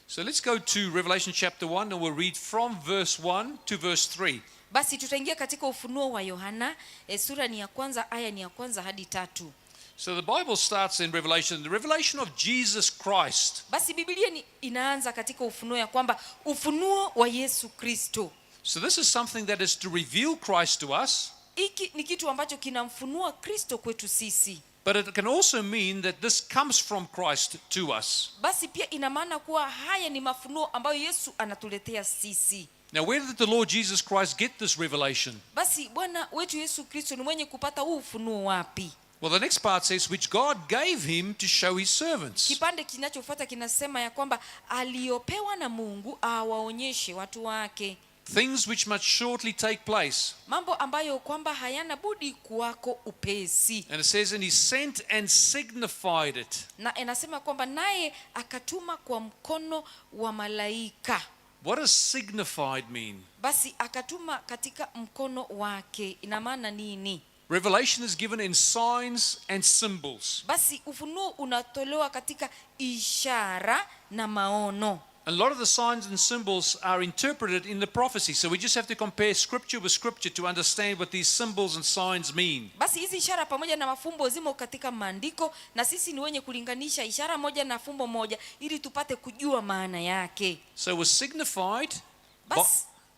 So let's go to Revelation chapter 1 and we'll read from verse 1 to verse 3. Basi tutaingia katika Ufunuo wa Yohana, sura ni ya kwanza, aya ni ya kwanza hadi 3. So the Bible starts in Revelation, the revelation of Jesus Christ. Basi Biblia inaanza katika ufunuo ya kwamba ufunuo wa Yesu Kristo. So this is something that is to reveal Christ to us. Hiki ni kitu ambacho kinamfunua Kristo kwetu sisi. But it can also mean that this comes from Christ to us. Basi pia ina maana kuwa haya ni mafunuo ambayo Yesu anatuletea sisi. Now, where did the Lord Jesus Christ get this revelation? Basi Bwana wetu Yesu Kristo ni mwenye kupata huu ufunuo wapi? Well, the next part says, which God gave him to show his servants. Kipande kinachofuata kinasema ya kwamba aliopewa na Mungu awaonyeshe watu wake. Things which must shortly take place. Mambo ambayo kwamba hayana budi kuwako upesi. And it says, and he sent and signified it. Na inasema kwamba naye akatuma kwa mkono wa malaika. What does signified mean? Basi akatuma katika mkono wake. Ina maana nini? Revelation is given in signs and symbols. Basi ufunuo unatolewa katika ishara na maono. A lot of the signs and symbols are interpreted in the prophecy. So we just have to compare scripture with scripture to understand what these symbols and signs mean. Basi hizi ishara pamoja na mafumbo zimo katika maandiko na sisi ni wenye kulinganisha ishara moja na fumbo moja ili tupate kujua maana yake. So it was signified.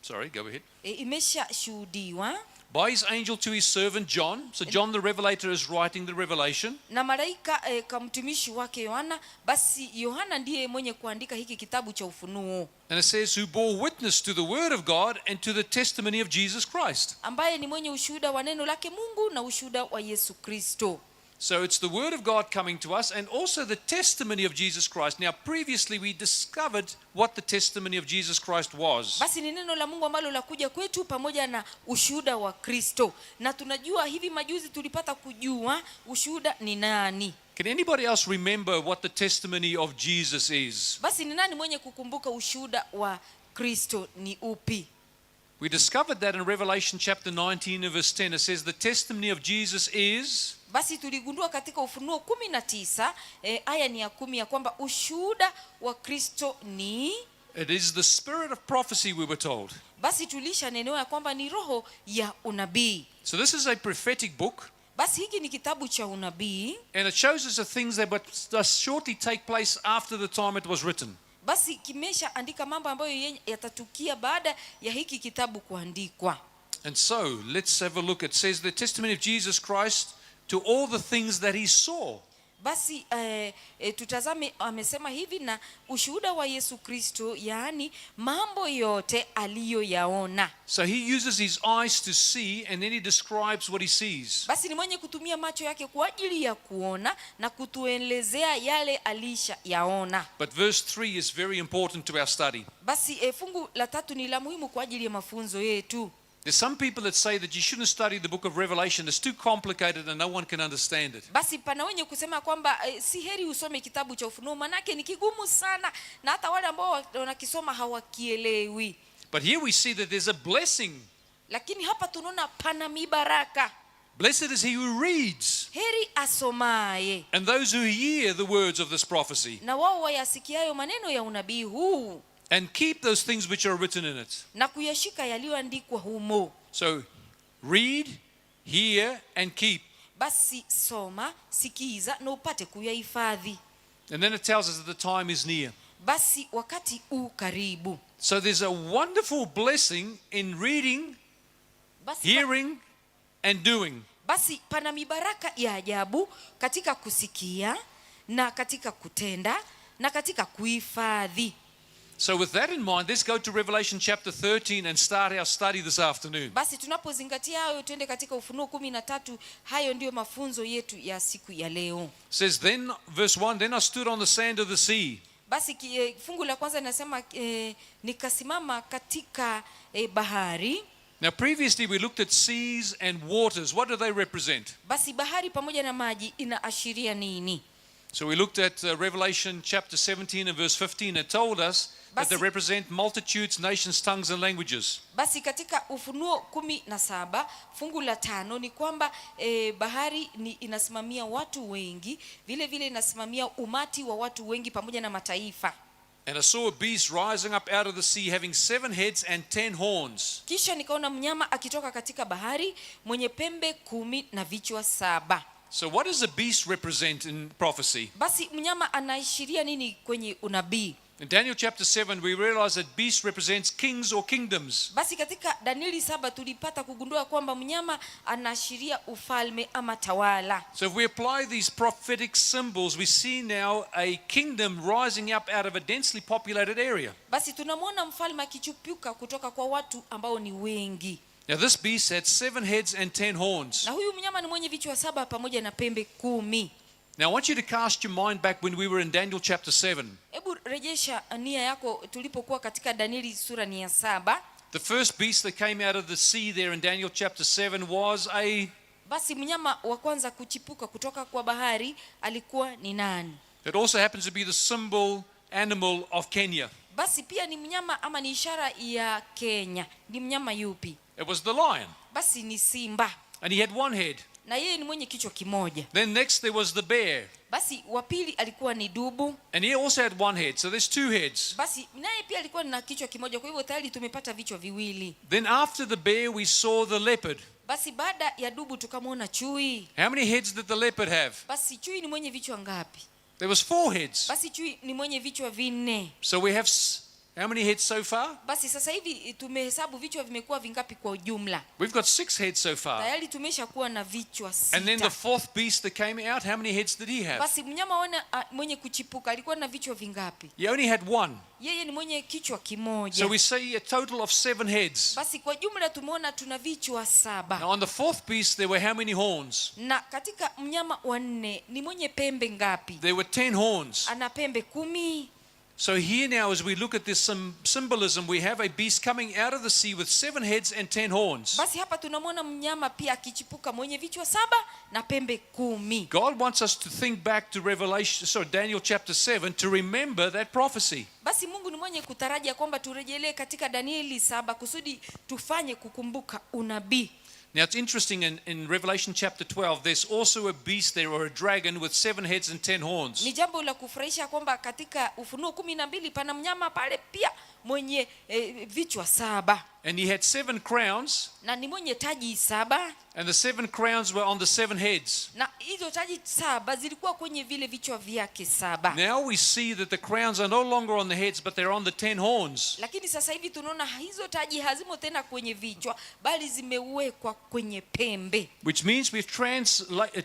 Sorry, go ahead. Imeshashuhudiwa By his angel to his servant John. So John the Revelator is writing the revelation. na malaika kwa mtumishi wake Yohana. Basi Yohana ndiye mwenye kuandika hiki kitabu cha ufunuo. And it says, who bore witness to the word of God and to the testimony of Jesus Christ. Ambaye ni mwenye ushuhuda wa neno lake Mungu na ushuhuda wa Yesu Kristo. So it's the word of God coming to us and also the testimony of Jesus Christ. Now previously we discovered what the testimony of Jesus Christ was. Basi ni neno la Mungu ambalo lakuja kwetu pamoja na ushuhuda wa Kristo. Na tunajua hivi majuzi tulipata kujua ushuhuda ni nani. Can anybody else remember what the testimony of Jesus is? Basi ni nani mwenye kukumbuka ushuhuda wa Kristo ni upi? We discovered that in Revelation chapter 19 and verse 10. It says the testimony of Jesus is... Basi tuligundua katika Ufunuo 19 aya ni ya 10 ya kwamba ushuhuda wa Kristo ni... It is the spirit of prophecy, we were told. Basi tulishanenewa ya kwamba ni roho ya unabii. So this is a prophetic book. Basi hiki ni kitabu cha unabii. And it shows us the things that must shortly take place after the time it was written. Basi kimesha andika mambo ambayo yatatukia baada ya hiki kitabu kuandikwa. And so let's have a look. It says the testimony of Jesus Christ to all the things that he saw. Basi tutazame, amesema hivi, na ushuhuda wa Yesu Kristo, yaani mambo yote aliyoyaona. So he uses his eyes to see and then he describes what he sees. Basi ni mwenye kutumia macho yake kwa ajili ya kuona na kutuelezea yale alishayaona. But verse 3 is very important to our study. Basi fungu la 3 ni la muhimu kwa ajili ya mafunzo yetu. There's some people that say that you shouldn't study the book of Revelation. It's too complicated and no one can understand it. Basi pana wenye kusema kwamba si heri usome kitabu cha Ufunuo manake ni kigumu sana na hata wale ambao wanakisoma hawakielewi. But here we see that there's a blessing lakini hapa tunaona pana mibaraka. Blessed is he who reads, Heri asomaye and those who hear the words of this prophecy, na wao wayasikiayo maneno ya unabii huu and keep those things which are written in it. na kuyashika yaliyoandikwa humo. So, read, hear, and keep. Basi soma, sikiza na upate kuyahifadhi. And then it tells us that the time is near. Basi wakati u karibu. So there's a wonderful blessing in reading, Basi, hearing, and doing. basi pana mibaraka ya ajabu katika kusikia na katika kutenda na katika kuhifadhi. So with that in mind, let's go to Revelation chapter 13 and start our study this afternoon. Basi tunapozingatia hayo, twende katika Ufunuo 13. Hayo ndiyo mafunzo yetu ya siku ya leo. It says, then, verse 1, then I stood on the sand of the sea. Basi fungu la kwanza linasema nikasimama katika bahari. Now previously we looked at seas and waters. What do they represent? Basi bahari pamoja na maji inaashiria nini? So we looked at Revelation chapter 17 and verse 15. It told us that they represent multitudes, nations, tongues, and languages. Basi katika Ufunuo 17 fungu la 5 ni kwamba bahari inasimamia watu wengi, vile vile inasimamia umati wa watu wengi pamoja na mataifa. And I saw a beast rising up out of the sea, having 7 heads and 10 horns. Kisha nikaona mnyama akitoka katika bahari mwenye pembe 10 na vichwa 7. So what does the beast represent in prophecy? Basi mnyama anaashiria nini kwenye unabii? In Daniel chapter 7 we realize that beast represents kings or kingdoms. Basi katika Danieli 7 tulipata kugundua kwamba mnyama anaashiria ufalme ama tawala. So if we apply these prophetic symbols, we see now a kingdom rising up out of a densely populated area. Basi tunamwona mfalme akichupuka kutoka kwa watu ambao ni wengi. Now this beast had 7 heads and 10 horns. Na huyu mnyama ni mwenye vichwa 7 pamoja na pembe 10. Now I want you to cast your mind back when we were in Daniel chapter 7. Hebu rejesha nia yako tulipokuwa katika Danieli sura ni ya 7. The first beast that came out of the sea there in Daniel chapter 7 was a... Basi mnyama wa kwanza kuchipuka kutoka kwa bahari alikuwa ni nani? It also happens to be the symbol animal of Kenya. Basi pia ni mnyama ama ni ishara ya Kenya. Ni mnyama yupi? It was the lion. Basi ni simba. And he had 1 head. Na yeye ni mwenye kichwa kimoja. Then next there was the bear. Basi wa pili alikuwa ni dubu. And he also had 1 head. So there's 2 heads. Basi naye pia alikuwa na kichwa kimoja, kwa hivyo tayari tumepata vichwa viwili. Then after the bear we saw the leopard. Basi baada ya dubu tukamwona chui. How many heads did the leopard have? Basi chui ni mwenye vichwa ngapi? There was 4 heads. Basi chui ni mwenye vichwa 4. So we have how many heads so far? Basi sasa hivi tumehesabu vichwa vimekuwa vingapi kwa ujumla? We've got 6 heads so far. Tayari tumeshakuwa na vichwa 6. And then the 4th beast that came out, how many heads did he have? Basi mnyama mwenye kuchipuka alikuwa na vichwa vingapi? He only had 1. Yeye ni mwenye kichwa kimoja. So we see a total of 7 heads. Basi kwa jumla tumeona tuna vichwa 7. Now on the 4th beast there were how many horns? Na katika mnyama wa 4 ni mwenye pembe ngapi? There were 10 horns. Ana pembe 10. So here now as we look at this symbolism, we have a beast coming out of the sea with 7 heads and 10 horns. Basi hapa tunamwona mnyama pia akichipuka mwenye vichwa 7 na pembe 10. God wants us to think back to Daniel chapter 7 to remember that prophecy. Basi Mungu ni mwenye kutarajia kwamba turejelee katika Danieli 7 kusudi tufanye kukumbuka unabii. Now it's interesting in Revelation chapter 12 there's also a beast there or a dragon with 7 heads and 10 horns. Ni jambo la kufurahisha kwamba katika Ufunuo 12 pana mnyama pale pia mwenye vichwa 7. And he had 7 crowns. Na ni mwenye taji 7. And the 7 crowns were on the 7 heads. Na hizo taji 7 zilikuwa kwenye vile vichwa vyake 7. Now we see that the crowns are no longer on the heads but they're on the 10 horns. Lakini sasa hivi tunaona hizo taji hazimo tena kwenye vichwa bali zimewekwa kwenye pembe. Which means we've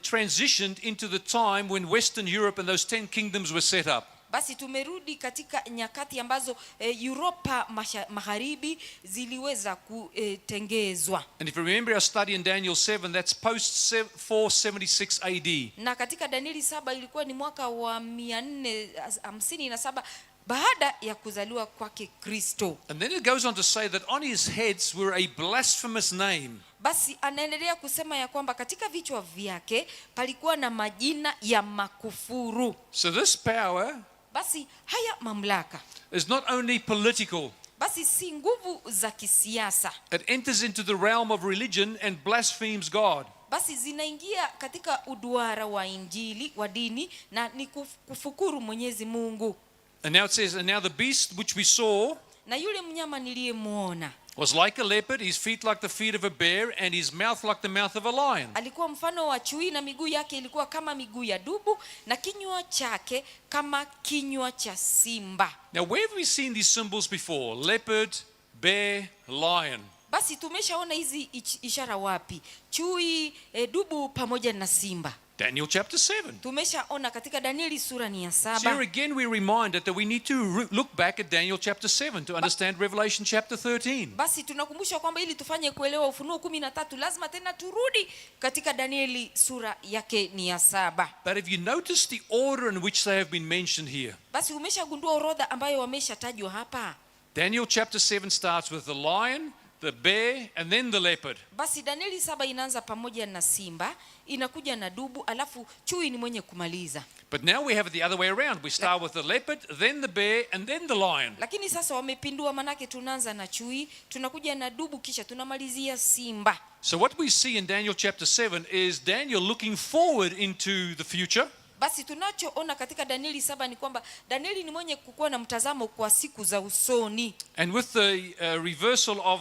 transitioned into the time when Western Europe and those 10 kingdoms were set up. Basi tumerudi katika nyakati ambazo Europa magharibi ziliweza kutengezwa. And if you remember our study in Daniel 7, that's post 476 AD. Na katika Danieli 7 ilikuwa ni mwaka wa 457 baada ya kuzaliwa kwake Kristo. And then it goes on to say that on his heads were a blasphemous name. Basi anaendelea kusema ya kwamba katika vichwa vyake palikuwa na majina ya makufuru. So this power Basi haya mamlaka is not only political, basi basi si nguvu za kisiasa, It enters into the realm of religion and blasphemes God. basi zinaingia katika uduara wa injili wa dini na ni kufukuru Mwenyezi Mungu. And now it says, and now the beast which we saw Na yule mnyama niliyemuona was like a leopard, his feet like the feet of a bear, and his mouth like the mouth of a lion. alikuwa mfano wa chui, na miguu yake ilikuwa kama miguu ya dubu, na kinywa chake kama kinywa cha simba. Now, where have we seen these symbols before? Leopard, bear, lion. Basi tumeshaona hizi ishara wapi? Chui, dubu pamoja na simba. Daniel chapter 7. Tumeshaona katika Danieli sura ni ya So here 7. again we're reminded that we need to look back at Daniel chapter 7 to understand Revelation chapter 13. Basi tunakumbushwa kwamba ili tufanye kuelewa Ufunuo 13 lazima tena turudi katika Danieli sura yake ni ya 7. But have you noticed the order in which they have been mentioned here? Basi umeshagundua orodha ambayo wameshatajwa hapa? Daniel chapter 7 starts with the lion, the bear, and then the leopard. Basi Danieli 7 inaanza pamoja na simba, inakuja na dubu, alafu chui ni mwenye kumaliza. But now we have it the other way around. We start with the leopard, then the bear, and then the lion. Lakini sasa wamepindua, manake tunaanza na chui, tunakuja na dubu, kisha tunamalizia simba. So what we see in Daniel chapter 7 is Daniel looking forward into the future. Basi tunachoona katika Danieli 7 ni kwamba Danieli ni mwenye kukuwa na mtazamo kwa siku za usoni. And with the reversal of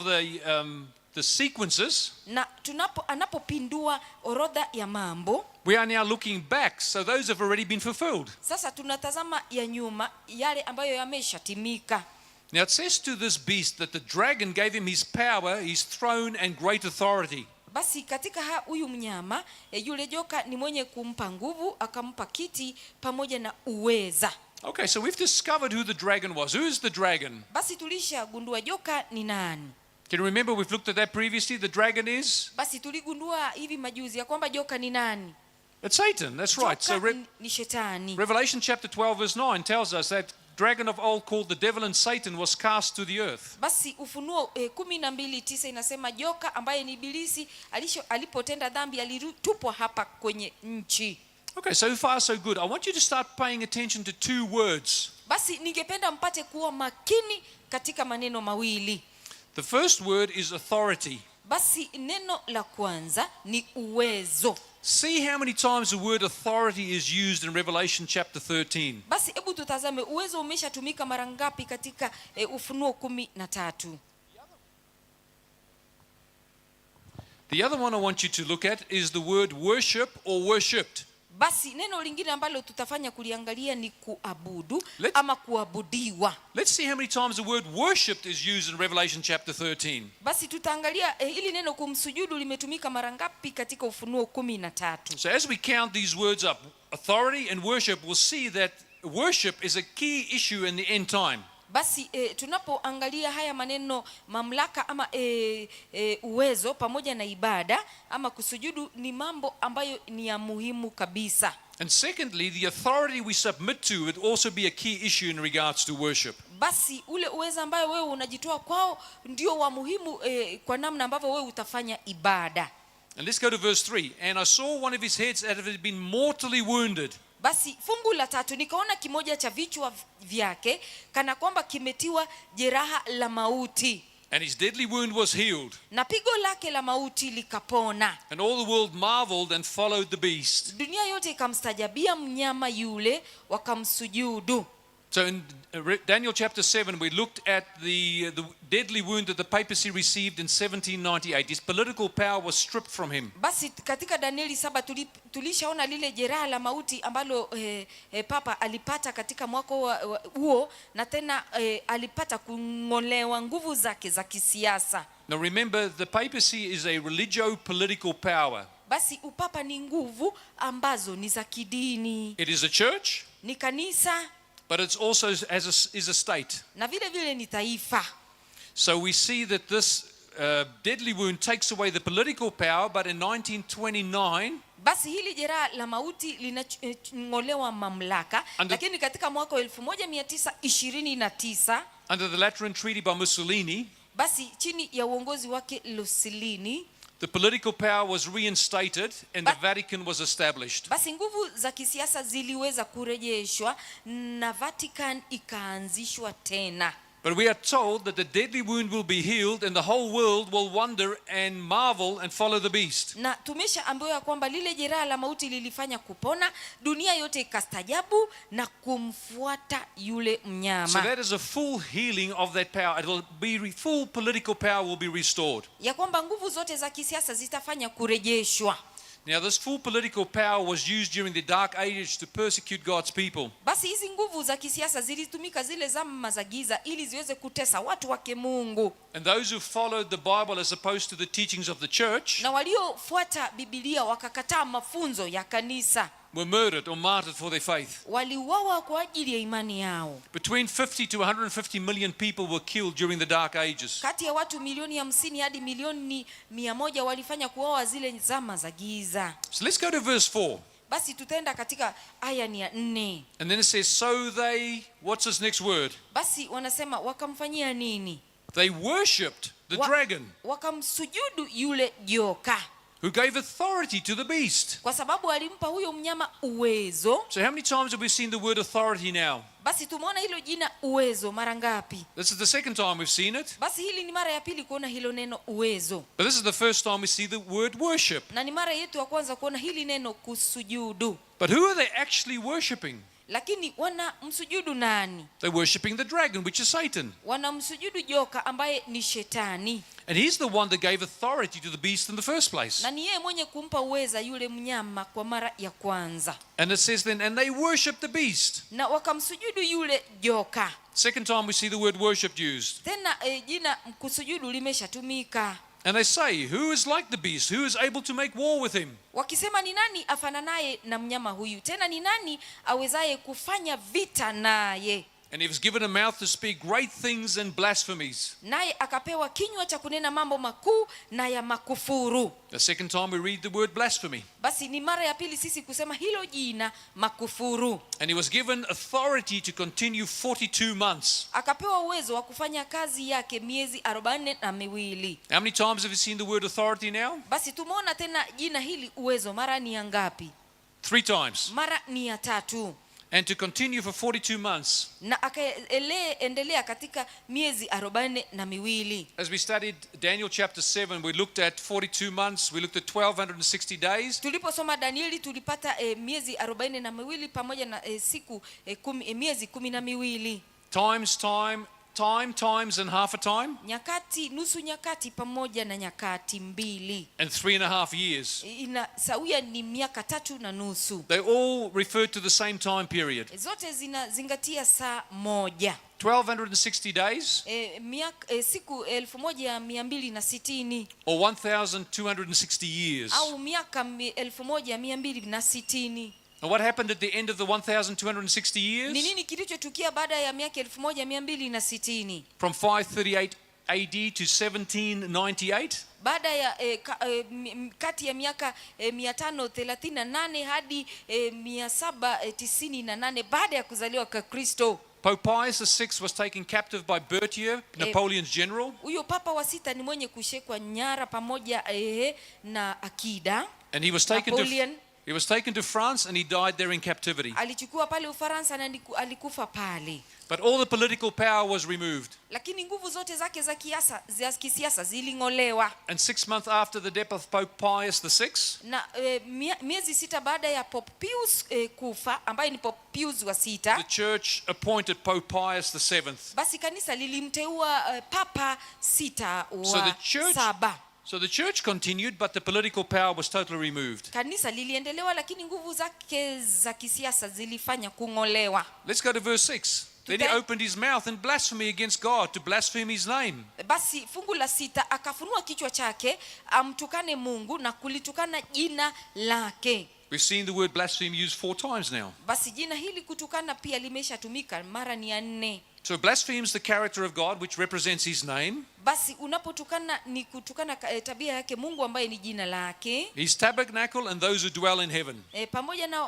the sequences, Na anapopindua orodha ya mambo, we are now looking back. So those have already been fulfilled. sasa tunatazama ya nyuma, yale ambayo yameshatimika. Now it says to this beast that the dragon gave him his power, his throne, and great authority. Basi katika huyu mnyama yule joka ni mwenye kumpa nguvu, akampa kiti pamoja na uweza. Okay, so we've discovered who the dragon was. Who is the dragon? Basi tulishagundua joka ni nani. Can you remember we've looked at that previously? The dragon is? Basi tuligundua hivi majuzi ya kwamba joka ni nani. It's Satan, that's right. So Joka ni shetani. Revelation chapter 12 verse 9 tells us that dragon of old called the devil and Satan was cast to the earth. Basi Ufunuo 12:9 inasema joka ambaye ni ibilisi alipotenda dhambi alitupwa hapa kwenye nchi. Okay, so far so good. I want you to start paying attention to two words. Basi ningependa mpate kuwa makini katika maneno mawili. The first word is authority. Basi neno la kwanza ni uwezo. See how many times the word authority is used in Revelation chapter 13. Basi hebu tutazame uwezo umeshatumika mara ngapi katika Ufunuo 13. The other one I want you to look at is the word worship or worshipped. Basi neno lingine ambalo tutafanya kuliangalia ni kuabudu Let's- ama kuabudiwa. Let's see how many times the word worshipped is used in Revelation chapter 13. Basi tutaangalia hili neno kumsujudu limetumika mara ngapi katika Ufunuo 13. So as we count these words up, authority and worship, we'll see that worship is a key issue in the end time. Basi tunapoangalia haya maneno mamlaka ama uwezo pamoja na ibada ama kusujudu ni mambo ambayo ni ya muhimu kabisa. And secondly, the authority we submit to would also be a key issue in regards to worship. Basi ule uwezo ambayo wewe unajitoa kwao ndio wa muhimu kwa namna ambavyo wewe utafanya ibada. And let's go to verse 3. And I saw one of his heads that had been mortally wounded. Basi fungu la 3, nikaona kimoja cha vichwa vyake kana kwamba kimetiwa jeraha la mauti, And his deadly wound was healed. na pigo lake la mauti likapona. And all the world marveled and followed the beast. Dunia yote ikamstajabia mnyama yule, wakamsujudu. So in Daniel chapter 7, we looked at the deadly wound that the papacy received in 1798. His political power was stripped from him. Basi katika Danieli 7 tulishaona lile jeraha la mauti ambalo papa alipata katika mwaka huo, na tena alipata kung'olewa nguvu zake za kisiasa. Now remember, the papacy is a religio-political power. Basi upapa ni nguvu ambazo ni za kidini, It is a church, ni kanisa, but it's also is a state. na vile vile ni taifa. So we see that this deadly wound takes away the political power, but in 1929, Basi hili jeraha la mauti linang'olewa mamlaka, lakini katika mwaka wa 1929 under the Lateran Treaty by Mussolini, basi chini ya uongozi wake Mussolini, the political power was reinstated and the Vatican was established. basi nguvu za kisiasa ziliweza kurejeshwa na Vatican ikaanzishwa tena. But we are told that the deadly wound will be healed and the whole world will wonder and marvel and follow the beast. Na tumeshaambiwa kwamba lile jeraha la mauti lilifanya kupona, dunia yote ikastajabu na kumfuata yule mnyama. So that is a full healing of that power. It will be full political power will be restored. Ya kwamba nguvu zote za kisiasa zitafanya kurejeshwa. Now this full political power was used during the dark ages to persecute God's people. Basi hizi nguvu za kisiasa zilitumika zile zama za giza ili ziweze kutesa watu wake Mungu. And those who followed the Bible as opposed to the teachings of the church Na waliofuata Biblia wakakataa mafunzo ya kanisa, were murdered or martyred for their faith. waliuawa kwa ajili ya imani yao. Between 50 to 150 million people were killed during the dark ages. Kati ya watu milioni 50 hadi milioni 100 walifanya kuuawa zile zama za giza. So let's go to verse 4. Basi tutaenda katika aya ni ya 4. And then it says, so they, what's this next word? Basi wanasema wakamfanyia nini? They worshipped the Wa- dragon wakamsujudu yule joka, who gave authority to the beast. kwa sababu alimpa huyo mnyama uwezo. So how many times have we seen the word authority now? Basi tumeona hilo jina uwezo mara ngapi? This is the second time we've seen it. Basi hili ni mara ya pili kuona hilo neno uwezo, But this is the first time we see the word worship. na ni mara yetu ya kwanza kuona hili neno kusujudu. But who are they actually worshipping? Lakini wanamsujudu nani? They're worshipping the dragon, which is Satan. Wanamsujudu joka ambaye ni shetani, And he's the one that gave authority to the beast in the first place. na ni yeye mwenye kumpa uweza yule mnyama kwa mara ya kwanza. And it says then, and they worship the beast. Na wakamsujudu yule joka. Second time we see the word worship used. Tena jina kusujudu limeshatumika. And they say, who is like the beast? Who is able to make war with him? Wakisema ni nani afananaye na mnyama huyu? Tena ni nani awezaye kufanya vita naye? And he was given a mouth to speak great things and blasphemies. Naye akapewa kinywa cha kunena mambo makuu na ya makufuru. The second time we read the word blasphemy. Basi ni mara ya pili sisi kusema hilo jina makufuru. And he was given authority to continue 42 months. Akapewa uwezo wa kufanya kazi yake miezi 42. How many times have you seen the word authority now? Basi tumeona tena jina hili uwezo mara ni ya ngapi? 3 times. Mara ni ya 3. And to continue for 42 months. Na akaendelea katika miezi 42. As we studied Daniel chapter 7, we looked at 42 months, we looked at 1260 days. Tuliposoma Danieli tulipata miezi 42 pamoja na siku miezi 12. Times and half a time, Nyakati, nusu nyakati pamoja na nyakati 2. and 3.5 years. Inasawia ni miaka 3.5. They all refer to the same time period. Zote zinazingatia saa moja. 1260 days Siku 1260 or 1260 years. au miaka 1260. And what happened at the end of the 1260 Ni years? nini kilichotukia baada ya miaka 1260? From 538 AD to 1798? Baada ya kati ya miaka 538 hadi 798 baada ya kuzaliwa kwa Kristo. Pope Pius VI was taken captive by Berthier, Napoleon's general. Huyo papa wa 6 ni mwenye kushekwa nyara pamoja na akida. And he was taken Napoleon. He was taken to France and he died there in captivity. Alichukua pale Ufaransa na alikufa pale. But all the political power was removed. Lakini nguvu zote zake za kisiasa ziling'olewa. And 6 months after the death of Pope Pius VI, Na miezi 6 baada ya Pope Pius kufa, ambaye ni Pope Pius wa 6, the church appointed Pope Pius VII. basi kanisa lilimteua Papa 6 So wa the church 7. So the church continued, but the political power was totally removed. Kanisa liliendelewa, lakini nguvu zake za kisiasa zilifanya kung'olewa. Let's go to verse 6. Then he opened his mouth in blasphemy against God, to blaspheme his name. Basi fungu la 6, akafunua kichwa chake amtukane Mungu na kulitukana jina lake. We've seen the word blaspheme used 4 times now. Basi jina hili kutukana pia limeshatumika mara ni 4. So blasphemes the character of God, which represents his name, Basi unapotukana ni kutukana tabia yake Mungu ambaye ni jina lake, his tabernacle, and those who dwell in heaven. pamoja na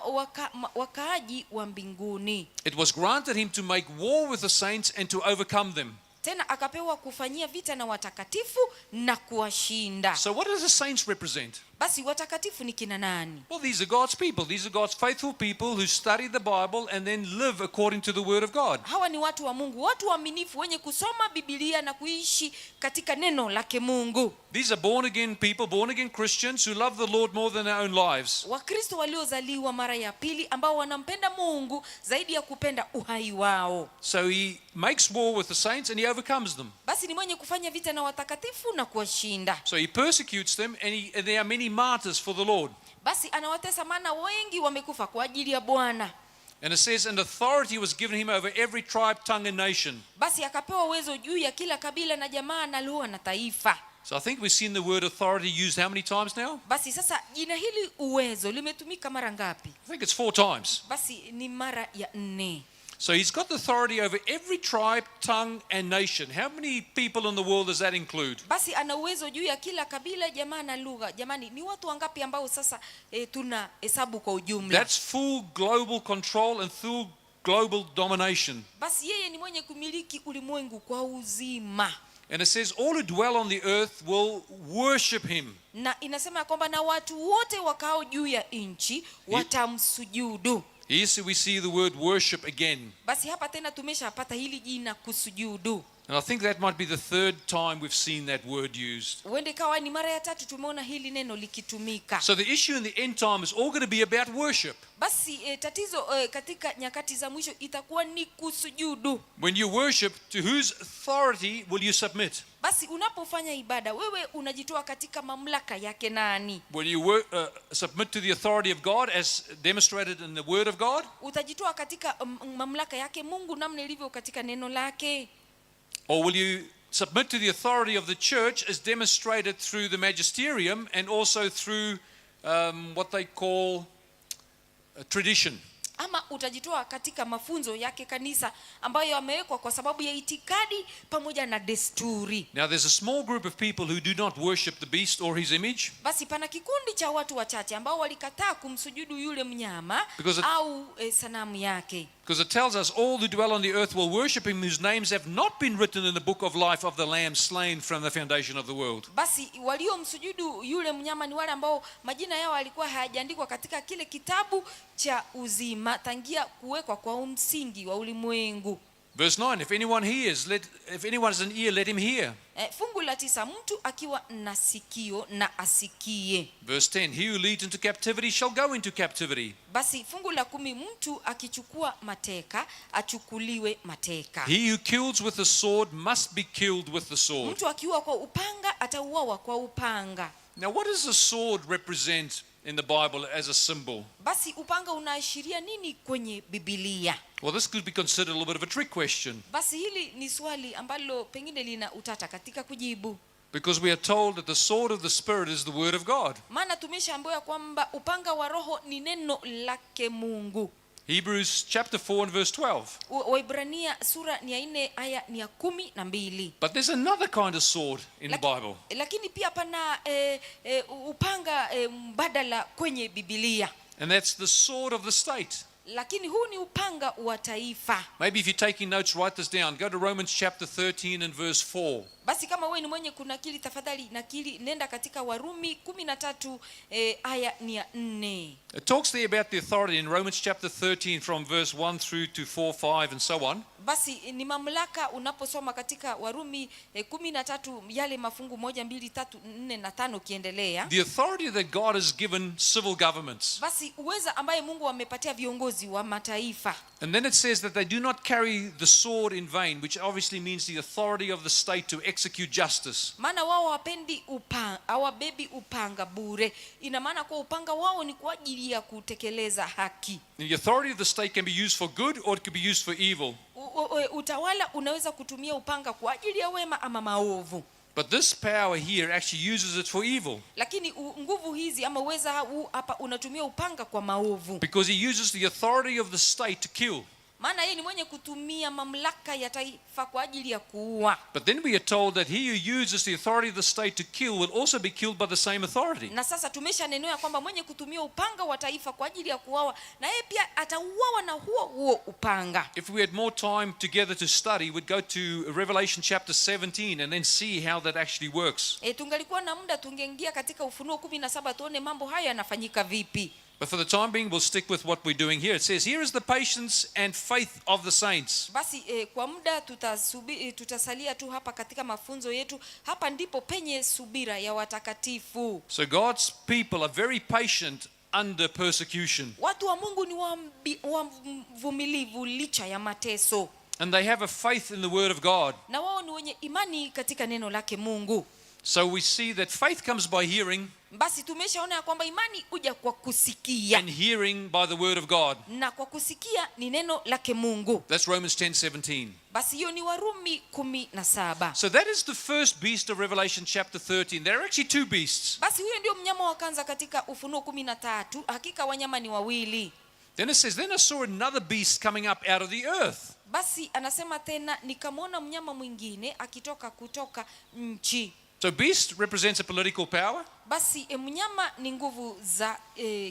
wakaaji wa mbinguni. It was granted him to make war with the saints and to overcome them. Tena akapewa kufanyia vita na watakatifu na kuwashinda. So what does the saints represent? Basi watakatifu ni kina nani? Well, these are God's people. These are God's faithful people who study the Bible and then live according to the Word of God. Hawa ni watu wa Mungu, watu waaminifu wenye kusoma Biblia na kuishi katika neno lake Mungu. These are born again people, born again Christians who love the Lord more than their own lives. Wakristo waliozaliwa mara ya pili ambao wanampenda Mungu zaidi ya kupenda uhai wao. So he makes war with the saints and he overcomes them. Basi ni mwenye kufanya vita na watakatifu na kuwashinda. So he persecutes them and there are many martyrs for the Lord. Basi anawatesa, maana wengi wamekufa kwa ajili ya Bwana. And it says, and authority was given him over every tribe, tongue and nation. Basi akapewa uwezo juu ya kila kabila na jamaa na lugha na taifa. So I think we've seen the word authority used how many times now? Basi sasa jina hili uwezo limetumika mara ngapi? I think it's 4 times. Basi ni mara ya 4. So he's got the authority over every tribe, tongue and nation. How many people in the world does that include? Basi ana uwezo juu ya kila kabila, jamaa na lugha. Jamani, ni watu wangapi ambao sasa tuna hesabu kwa ujumla? That's full global control and full global domination. Basi yeye ni mwenye kumiliki ulimwengu kwa uzima. And it says all who dwell on the earth will worship him. Na inasema kwamba na watu wote wakao juu ya nchi watamsujudu. Here we see the word worship again. Basi hapa tena tumeshapata hili jina kusujudu. And I think that might be the 3rd time we've seen that word used. Uende kawa ni mara ya 3 tumeona hili neno likitumika. So the issue in the end time is all going to be about worship. Basi tatizo katika nyakati za mwisho itakuwa ni kusujudu. When you worship, to whose authority will you submit? Basi unapofanya ibada wewe unajitoa katika mamlaka yake nani? Will you submit to the authority of God as demonstrated in the word of God? Utajitoa katika mamlaka yake Mungu namna ilivyo katika neno lake? Or will you submit to the authority of the church as demonstrated through the magisterium and also through what they call tradition? Ama utajitoa katika mafunzo yake kanisa ambayo yamewekwa kwa sababu ya itikadi pamoja na desturi. Now there's a small group of people who do not worship the beast or his image. Basi pana kikundi cha watu wachache ambao walikataa kumsujudu yule mnyama au sanamu yake. Because it tells us all who dwell on the earth will worship him whose names have not been written in the book of life of the Lamb slain from the foundation of the world. Basi waliomsujudu yule mnyama ni wale ambao majina yao yalikuwa hayajaandikwa katika kile kitabu cha uzima tangia kuwekwa kwa msingi wa ulimwengu. Verse 9, if anyone has an ear, let him hear. Fungu la 9, mtu akiwa na sikio na asikie. Verse 10, he who leads into captivity shall go into captivity. Basi fungu la 10, mtu akichukua mateka achukuliwe mateka. He who kills with the sword must be killed with the sword. Mtu akiua kwa upanga atauawa kwa upanga. Now what does the sword represent in the Bible as a symbol? Basi upanga unaashiria nini kwenye Biblia? Well, this could be considered a little bit of a trick question. Basi hili ni swali ambalo pengine lina utata katika kujibu. Because we are told that the sword of the Spirit is the word of God. Maana tumeshaambiwa kwamba upanga wa roho ni neno lake Mungu. Hebrews chapter 4 and verse 12. Waibrania sura ni ya 4 aya ni ya 12. But there's another kind of sword in the Bible. Lakini pia pana upanga mbadala kwenye Biblia. And that's the sword of the state. Lakini huu ni upanga wa taifa. Maybe if you're taking notes, write this down. Go to Romans chapter 13 and verse 4. Basi kama wewe ni mwenye kunakili, tafadhali nakili, nenda katika Warumi 13 aya ni ya 4. It talks there about the authority in Romans chapter 13 from verse 1 through to 4, 5 and so on. Basi ni mamlaka unaposoma katika Warumi 13 yale mafungu 1, 2, 3, 4 na 5 kiendelea. The authority that God has given civil governments. Basi uweza ambaye Mungu amepatia viongozi wa mataifa. And then it says that they do not carry the sword in vain, which obviously means the authority of the state to execute justice. Maana wao hawabebi upanga bure. Ina maana kwa upanga wao ni kwa ajili ya kutekeleza haki. The authority of the state can be used for good or it can be used for evil. Utawala unaweza kutumia upanga kwa ajili ya wema ama maovu. But this power here actually uses it for evil. Lakini nguvu hizi ama uweza huu hapa unatumia upanga kwa maovu. Because he uses the authority of the state to kill. maana yeye ni mwenye kutumia mamlaka ya taifa kwa ajili ya kuua. But then we are told that he who uses the authority of the state to kill will also be killed by the same authority. Na sasa tumeshanenewa kwamba mwenye kutumia upanga wa taifa kwa ajili ya kuuawa, na yeye pia atauawa na huo upanga. If we had more time together to study, we'd go to Revelation chapter 17 and then see how that actually works. Tungalikuwa na muda tungeingia katika Ufunuo 17 tuone mambo haya yanafanyika vipi. But for the time being, we'll stick with what we're doing here. It says, here is the patience and faith of the saints. Basi kwa muda tutasalia tu hapa katika mafunzo yetu. Hapa ndipo penye subira ya watakatifu. So God's people are very patient under persecution. Watu wa Mungu ni wavumilivu licha ya mateso. And they have a faith in the word of God. Na wao ni wenye imani katika neno lake Mungu. So we see that faith comes by hearing. Basi tumeshaona kwamba imani huja kwa kusikia. And hearing by the word of God. Na kwa kusikia ni neno lake Mungu. That's Romans 10:17. Basi hiyo ni Warumi 17. So that is the first beast of Revelation chapter 13. There are actually two beasts. Basi huyo ndio mnyama wa kwanza katika Ufunuo 13. Hakika wanyama ni wawili. Then it says, then I saw another beast coming up out of the earth. Basi anasema tena nikamwona mnyama mwingine akitoka kutoka nchi. So beast represents a political power. Basi mnyama ni nguvu za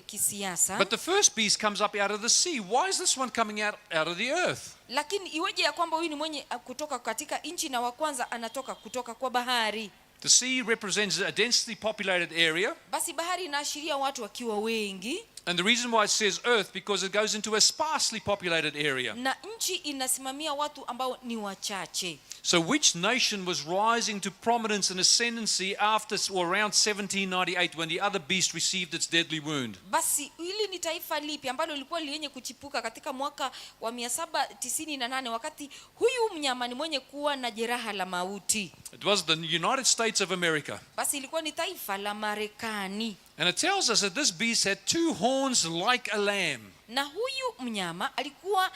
kisiasa. But the first beast comes up out of the sea. Why is this one coming out of the earth? Lakini iweje ya kwamba huyu ni mwenye kutoka katika nchi na wa kwanza anatoka kutoka kwa bahari? The sea represents a densely populated area. Basi bahari inaashiria watu wakiwa wengi. And the reason why it says earth, because it goes into a sparsely populated area. Na nchi inasimamia watu ambao ni wachache. So which nation was rising to prominence and ascendancy after or around 1798 when the other beast received its deadly wound? Basi hili ni taifa lipi ambalo lilikuwa lenye kuchipuka katika mwaka wa 798 wakati huyu mnyama ni mwenye kuwa na jeraha la mauti? It was the United States of America. Basi ilikuwa ni taifa la Marekani. And it tells us that this beast had two horns like a lamb. Na huyu mnyama alikuwa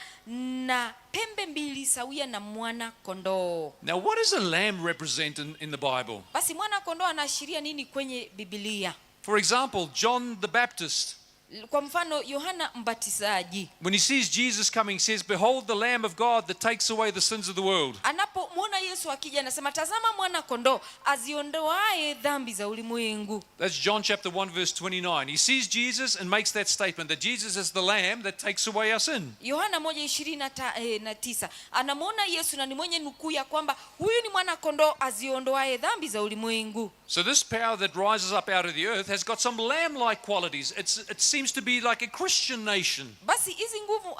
na pembe mbili sawia na mwana kondoo. Now what does a lamb represent in the Bible? Basi mwana kondoo anaashiria nini kwenye Biblia? For example, John the Baptist, Kwa mfano Yohana Mbatizaji, when he sees Jesus coming, he says, behold the Lamb of God that takes away the sins of the world. anapomwona Yesu akija anasema tazama mwana kondoo aziondoaye dhambi za ulimwengu. That's John chapter 1 verse 29. He sees Jesus and makes that statement that Jesus is the Lamb that takes away our sin. Yohana 1:29 anamwona Yesu na ni mwenye nukuu ya kwamba huyu ni mwana kondoo aziondoaye dhambi za ulimwengu. So this power that rises up out of the earth has got some lamb-like qualities. It seems to be like a Christian nation. Basi hizi nguvu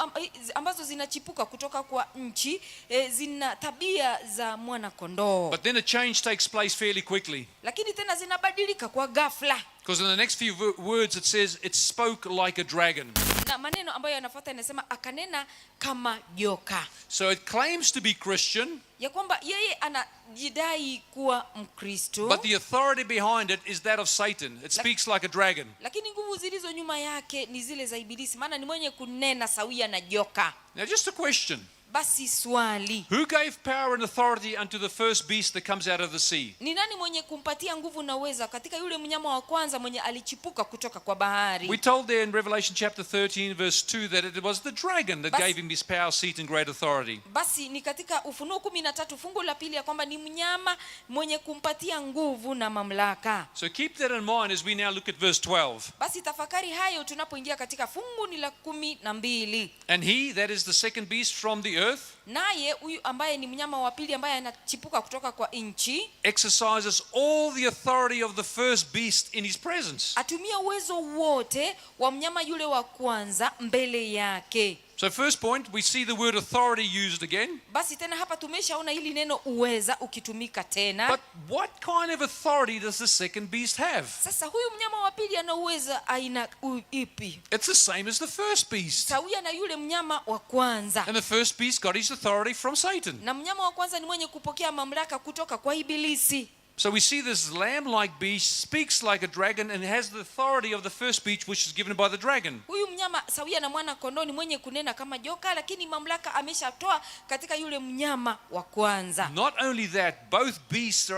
ambazo zinachipuka kutoka kwa nchi zina tabia za mwana kondoo. But then a change takes place fairly quickly. Lakini tena zinabadilika kwa ghafla. Because in the next few words it says it spoke like a dragon. Na maneno ambayo yanafuata inasema akanena kama joka. So it claims to be Christian, Ya kwamba yeye anajidai kuwa Mkristo. but the authority behind it is that of Satan. It speaks like a dragon. Lakini nguvu zilizo nyuma yake ni zile za Ibilisi, maana ni mwenye kunena sawia na joka. Now just a question. Basi swali, Who gave power and authority unto the first beast that comes out of the sea? ni nani mwenye kumpatia nguvu na uweza katika yule mnyama wa kwanza mwenye alichipuka kutoka kwa bahari? We told there in Revelation chapter 13 verse 2 that it was the dragon that Bas- gave him his power, seat and great authority. Basi ni katika Ufunuo 13 fungu la pili ya kwamba ni mnyama mwenye kumpatia nguvu na mamlaka. So keep that in mind as we now look at verse 12. Basi tafakari hayo tunapoingia katika fungu ni la 12. And he, that is the second beast from the earth, Naye huyu ambaye ni mnyama wa pili ambaye anachipuka kutoka kwa nchi exercises all the authority of the first beast in his presence. atumia uwezo wote wa mnyama yule wa kwanza mbele yake. So first point, we see the word authority used again. Basi tena hapa tumeshaona hili neno uweza ukitumika tena. But what kind of authority does the second beast have? Sasa huyu mnyama wa pili ana uweza aina ipi? It's the same as the first beast. Sawia na yule mnyama wa kwanza. And the first beast got his authority from Satan. Na mnyama wa kwanza ni mwenye kupokea mamlaka kutoka kwa Ibilisi. So we see this lamb-like beast speaks like a dragon and has the authority of the first beast which is given by the dragon. Huyu mnyama sawia na mwana kondoo ni mwenye kunena kama joka, lakini mamlaka ameshatoa katika yule mnyama wa kwanza. Not only that, both beasts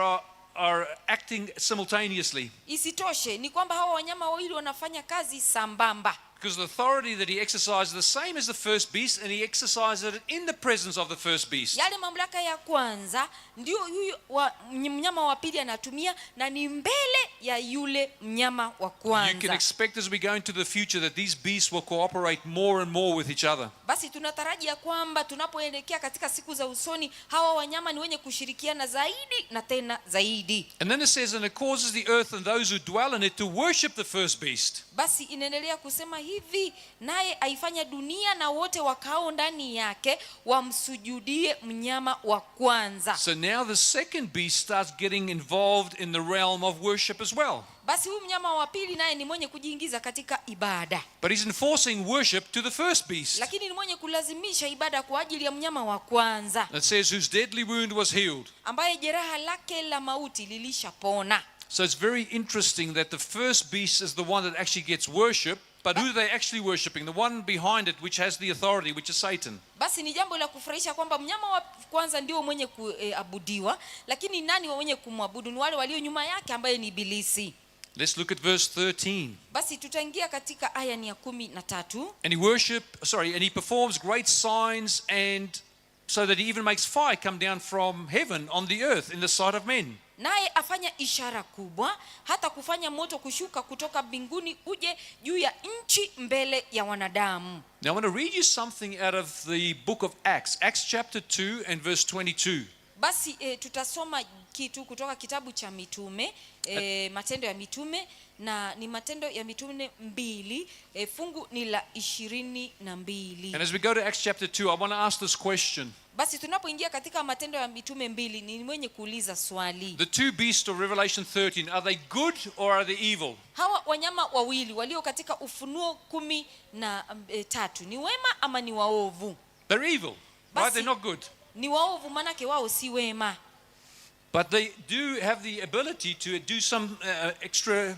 are acting simultaneously. Isitoshe ni kwamba hawa wanyama wawili wanafanya kazi sambamba. Because the authority that he exercised the same as the first beast, and he exercised it in the presence of the first beast. Yale mamlaka ya kwanza ndio huyu mnyama wa pili anatumia, na ni mbele ya yule mnyama wa You can kwanza. expect as we go into the future that these beasts will cooperate more and more with each other. Basi tunatarajia kwamba tunapoelekea katika siku za usoni, hawa wanyama ni wenye kushirikiana zaidi na tena zaidi. And then it says, and it causes the earth and those who dwell in it to worship the first beast. Basi inaendelea kusema hivi, naye aifanya dunia na wote wakao ndani yake wamsujudie mnyama wa kwanza. So now the second beast starts getting involved in the realm of worship as well. Basi huyu mnyama wa pili naye ni mwenye kujiingiza katika ibada, But he's enforcing worship to the first beast. lakini ni mwenye kulazimisha ibada kwa ajili ya mnyama wa kwanza, It says, whose deadly wound was healed. ambaye jeraha lake la mauti lilishapona. So it's very interesting that the first beast is the one that actually gets worship, but who are they actually worshiping? The one behind it, which has the authority, which is Satan. Basi ni jambo la kufurahisha kwamba mnyama wa kwanza ndio mwenye kuabudiwa, lakini nani wenye kumwabudu? Ni wale walio nyuma yake, ambaye ni Ibilisi. Let's look at verse 13. Basi tutaingia katika aya ni ya 13. And he performs great signs, and so that he even makes fire come down from heaven on the earth in the sight of men. Naye afanya ishara kubwa, hata kufanya moto kushuka kutoka mbinguni uje juu ya nchi mbele ya wanadamu. Now I want to read you something out of the book of Acts, Acts chapter 2 and verse 22. Basi tutasoma kitu kutoka kitabu cha mitume, Matendo ya Mitume, na ni Matendo ya Mitume 2, fungu ni la 22. And as we go to Acts chapter 2, I want to ask this question. Basi tunapoingia katika Matendo ya Mitume 2, ni mwenye kuuliza swali. The two beasts of Revelation 13, are they good or are they evil? Hawa wanyama wawili walio katika Ufunuo 13 ni wema ama ni waovu? They're evil, right? They're not good. Ni waovu, manake wao si wema. But they do have the ability to do some extra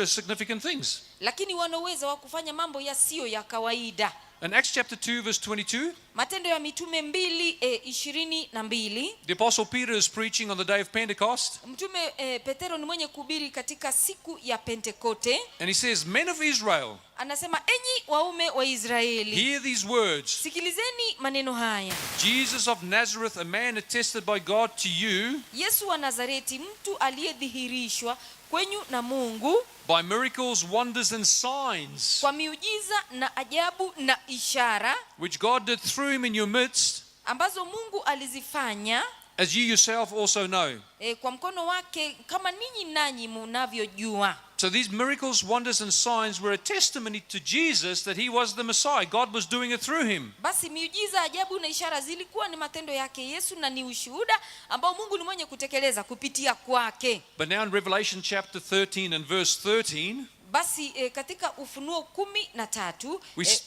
significant things. Lakini wana uwezo wa kufanya mambo yasiyo ya kawaida. In Acts chapter 2 verse 22, Matendo ya Mitume 2:22, the apostle Peter is preaching on the day of Pentecost, Mtume Petero ni mwenye kuhubiri katika siku ya Pentekote. and he says, men of Israel, Anasema, enyi waume wa Israeli, hear these words. sikilizeni maneno haya. Jesus of Nazareth, a man attested by God to you Yesu wa Nazareti, mtu aliyedhihirishwa kwenyu na Mungu by miracles, wonders and signs, kwa miujiza na ajabu na ishara which God did through him in your midst, ambazo Mungu alizifanya as you yourself also know. kwa mkono wake, kama ninyi nanyi mnavyojua. So these miracles, wonders and signs were a testimony to Jesus that he was the Messiah. God was doing it through him. Basi miujiza, ajabu na ishara zilikuwa ni matendo yake Yesu, na ni ushuhuda ambao Mungu ni mwenye kutekeleza kupitia kwake. But now in Revelation chapter 13 and verse 13, Basi katika Ufunuo 13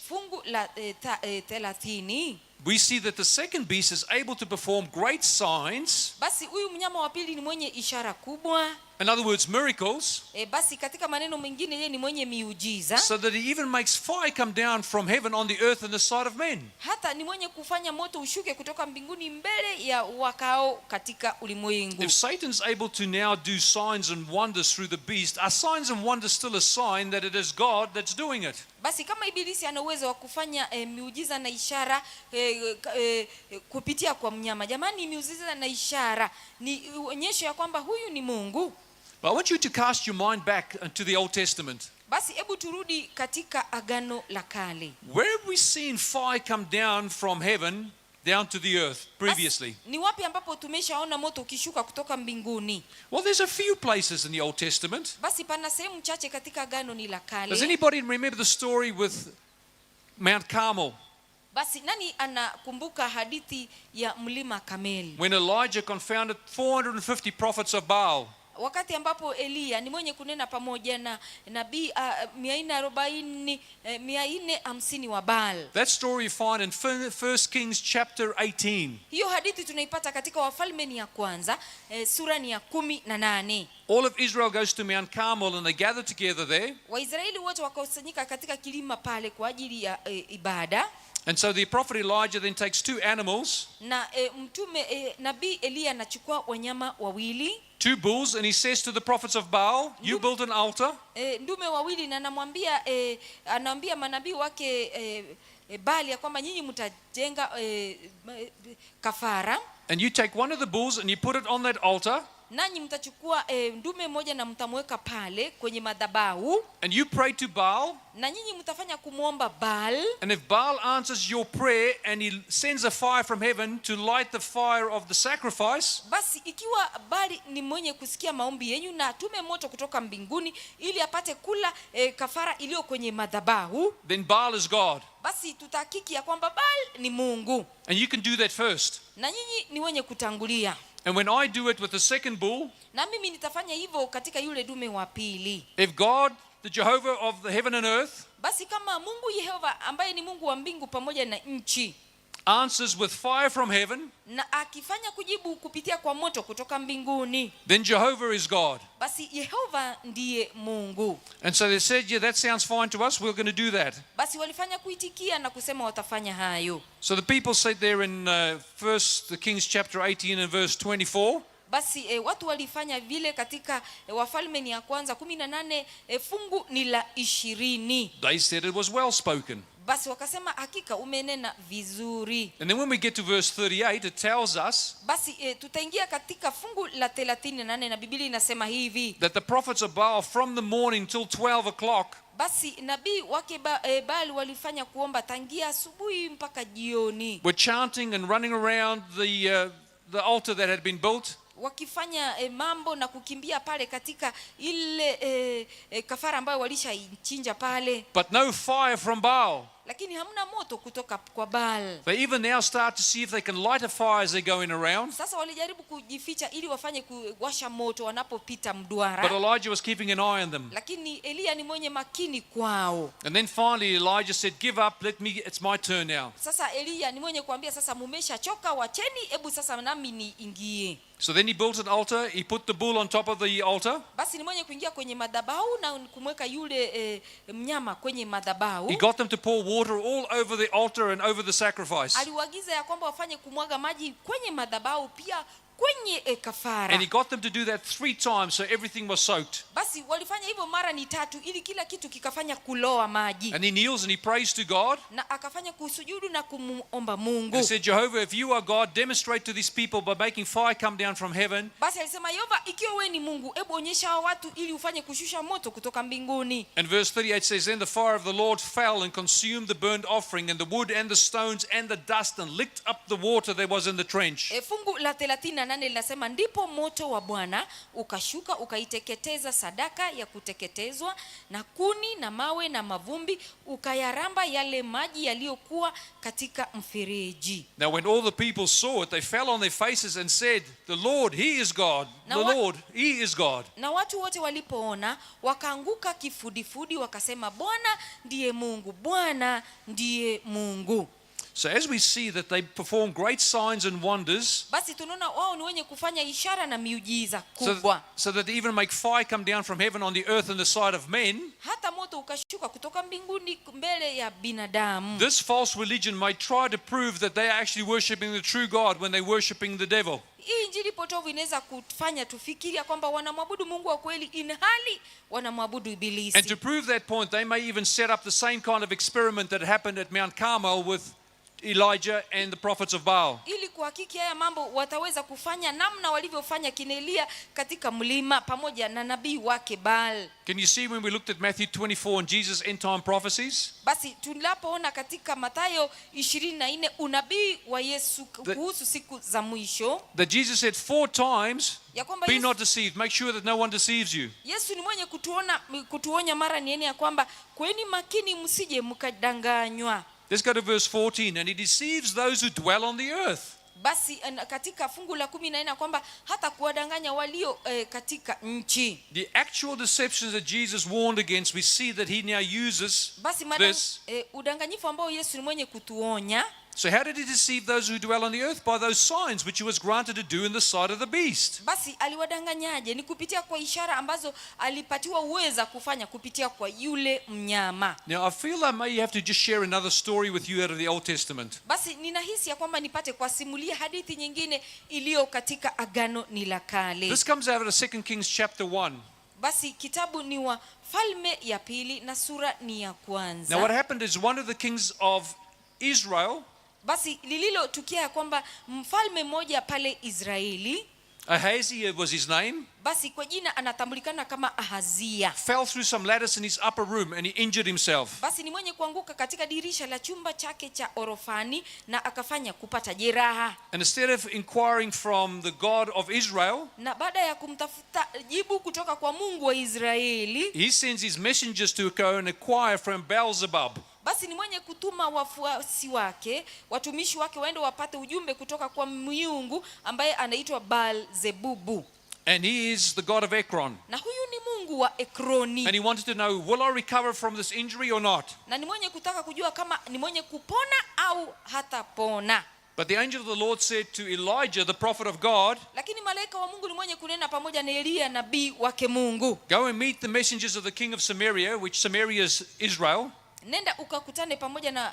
fungu la 30, we see that the second beast is able to perform great signs, basi huyu mnyama wa pili ni mwenye ishara kubwa. in other words, miracles, Basi katika maneno mengine, yeye ni mwenye miujiza, so that he even makes fire come down from heaven on the earth in the sight of men. hata ni mwenye kufanya moto ushuke kutoka mbinguni mbele ya wakao katika ulimwengu. If Satan's able to now do signs and wonders through the beast, are signs and wonders still a sign that it is God that's doing it? Basi kama Ibilisi ana uwezo wa kufanya miujiza na ishara kupitia kwa mnyama, jamani, miujiza na ishara ni onyesho ya kwamba huyu ni Mungu. But I want you to cast your mind back to the Old Testament. Basi hebu turudi katika Agano la Kale. Where have we seen fire come down from heaven down to the earth previously? Basi, ni wapi ambapo tumeshaona moto ukishuka kutoka mbinguni? Well, there's a few places in the Old Testament. Basi pana sehemu chache katika Agano ni la Kale. Does anybody remember the story with Mount Carmel? Basi nani anakumbuka hadithi ya mlima Kameli? When Elijah confounded 450 prophets of Baal. Wakati ambapo Eliya ni mwenye kunena pamoja na nabii 450 wa Baal. That story you find in 1 Kings chapter 18. Hiyo hadithi tunaipata katika Wafalme ni ya kwanza, sura ni ya 18. All of Israel goes to Mount Carmel and they gather together there. Waisraeli wote wakakusanyika katika kilima pale kwa ajili ya ibada. And so the prophet Elijah then takes 2 animals, na nabii Eliya anachukua wanyama wawili, 2 bulls, and he says to the prophets of Baal, you build an altar, ndume wawili, na anaambia manabii wake Baali ya kwamba nyinyi mtajenga kafara, and you take one of the bulls and you put it on that altar, nanyi mtachukua ndume moja na mtamweka pale kwenye madhabahu, and you pray to Baal, na nyinyi mtafanya kumwomba Baal, and if Baal answers your prayer and he sends a fire from heaven to light the fire of the sacrifice, basi ikiwa Baali ni mwenye kusikia maombi yenu na atume moto kutoka mbinguni ili apate kula kafara iliyo kwenye madhabahu, then Baal is God. basi tutahakiki ya kwamba Baal ni Mungu, And you can do that first. na nyinyi ni wenye kutangulia. And when I do it with the second bull, Na mimi nitafanya hivyo katika yule dume wa pili. if God, the Jehovah of the heaven and earth, Basi kama Mungu Yehova ambaye ni Mungu wa mbingu pamoja na nchi, answers with fire from heaven, na akifanya kujibu kupitia kwa moto kutoka mbinguni, then Jehovah is God. basi Yehova ndiye Mungu. And so they said, yeah, that sounds fine to us, we're going to do that. Basi walifanya kuitikia na kusema watafanya hayo. So the people said there in the Kings chapter 18 and verse 24, Basi watu walifanya vile katika Wafalme ni ya kwanza 18 fungu ni la 20. they said it was well spoken. Basi wakasema hakika umenena vizuri. And then when we get to verse 38, it tells us Basi tutaingia katika fungu la 38 na Biblia inasema hivi, that the prophets of Baal from the morning till 12 o'clock basi nabii wake Baali walifanya kuomba tangia asubuhi mpaka jioni, were chanting and running around the altar that had been built, wakifanya mambo na kukimbia pale katika ile kafara ambayo walishachinja pale, but no fire from Baal. lakini hamna moto kutoka kwa Baal. They even now start to see if they can light a fire as they're going around. Sasa walijaribu kujificha ili wafanye kuwasha moto wanapopita But mduara, Elijah was keeping an eye on them. lakini Eliya ni mwenye makini kwao. And then finally Elijah said, give up, it's my turn now. Sasa Eliya ni mwenye kuambia sasa, mumeshachoka, wacheni, hebu sasa nami niingie. So then he built an altar, he put the bull on top of the altar. Basi ni mwenye kuingia kwenye madhabahu na kumweka yule mnyama kwenye madhabahu. He got them to pour water all over the altar and over the sacrifice. Aliwaagiza ya kwamba wafanye kumwaga maji kwenye madhabahu pia kwenye kafara. And he got them to do that 3 times, so everything was soaked. Basi walifanya hivyo mara ni 3 ili kila kitu kikafanya kuloa maji. And he kneels and he prays to God. Na akafanya kusujudu na kumuomba And Mungu. he said, Jehovah, if you are God, demonstrate to these people by making fire come down from heaven. Basi alisema, Yehova, ikiwa wewe ni Mungu, hebu onyesha hawa watu ili ufanye kushusha moto kutoka mbinguni. And verse 38 says, then the fire of the Lord fell and consumed the burnt offering and the wood and the stones and the dust and licked up the water that was in the trench. Fungu la 38 linasema, ndipo moto wa Bwana ukashuka ukaiteketeza sadaka ya kuteketezwa na kuni na mawe na mavumbi, ukayaramba yale maji yaliyokuwa katika mfereji. Now when all the people saw it, they fell on their faces and said, the Lord, he is God. The Lord, he is God. Na watu wote walipoona wakaanguka kifudifudi, wakasema, Bwana ndiye Mungu, Bwana ndiye Mungu. So as we see that they perform great signs and wonders, Basi tunaona wao ni wenye kufanya ishara na miujiza kubwa, so that they even make fire come down from heaven on the earth in the sight of men. hata moto ukashuka kutoka mbinguni mbele ya binadamu. This false religion may try to prove that they are actually worshiping the true God when they're worshiping the devil. Hii injili potovu inaweza kufanya tufikiria kwamba wanamwabudu Mungu wa kweli inhali wanamwabudu ibilisi. And to prove that point, they may even set up the same kind of experiment that happened at Mount Carmel with Elijah and the prophets of Baal. Ili kuhakiki haya mambo wataweza kufanya namna walivyofanya kina Eliya katika mlima pamoja na nabii wake Baal. Can you see when we looked at Matthew 24 and Jesus' end time prophecies? Basi tunapoona katika Mathayo 24 unabii wa Yesu kuhusu siku za mwisho, That Jesus said 4 times, ya kwamba be not deceived, make sure that no one deceives you. Yesu ni mwenye kutuonya mara nene ya kwamba kweni makini msije mkadanganywa. Let's go to verse 14. And he deceives those who dwell on the earth. Basi katika fungu la 14 kwamba hata kuwadanganya walio katika nchi. The actual deceptions that Jesus warned against, we see that he now uses Basi this udanganyifu ambao Yesu ni mwenye kutuonya, So how did he deceive those who dwell on the earth? By those signs which he was granted to do in the sight of the beast. Basi aliwadanganyaje? Ni kupitia kwa ishara ambazo alipatiwa uweza kufanya kupitia kwa yule mnyama. Now I feel I may have to just share another story with you out of the Old Testament. Basi ninahisi ya kwamba nipate kusimulia hadithi nyingine iliyo katika Agano ni la Kale. This comes out of 2 Kings chapter 1. Basi kitabu ni Wafalme ya pili na sura ni ya kwanza. Now what happened is one of the kings of Israel, Basi lililotukia ya kwamba mfalme mmoja pale Israeli, Ahaziah was his name, basi kwa jina anatambulikana kama Ahazia. fell through some ladders in his upper room and he injured himself. Basi ni mwenye kuanguka katika dirisha la chumba chake cha orofani na akafanya kupata jeraha. And instead of inquiring from the God of Israel, Na baada ya kumtafuta jibu kutoka kwa Mungu wa Israeli, he sends his messengers to go and inquire from Beelzebub. basi ni mwenye kutuma wafuasi wake, watumishi wake waende wapate ujumbe kutoka kwa miungu ambaye anaitwa Baal-zebubu. And he is the God of Ekron. Na huyu ni Mungu wa Ekroni. And he wanted to know, will I recover from this injury or not? Na ni mwenye kutaka kujua kama ni mwenye kupona au hatapona. But the angel of the Lord said to Elijah, the prophet of God, Lakini malaika wa Mungu ni mwenye kunena pamoja na Elia nabii wake Mungu. go and meet the messengers of the king of Samaria, which Samaria is Israel. Nenda ukakutane pamoja na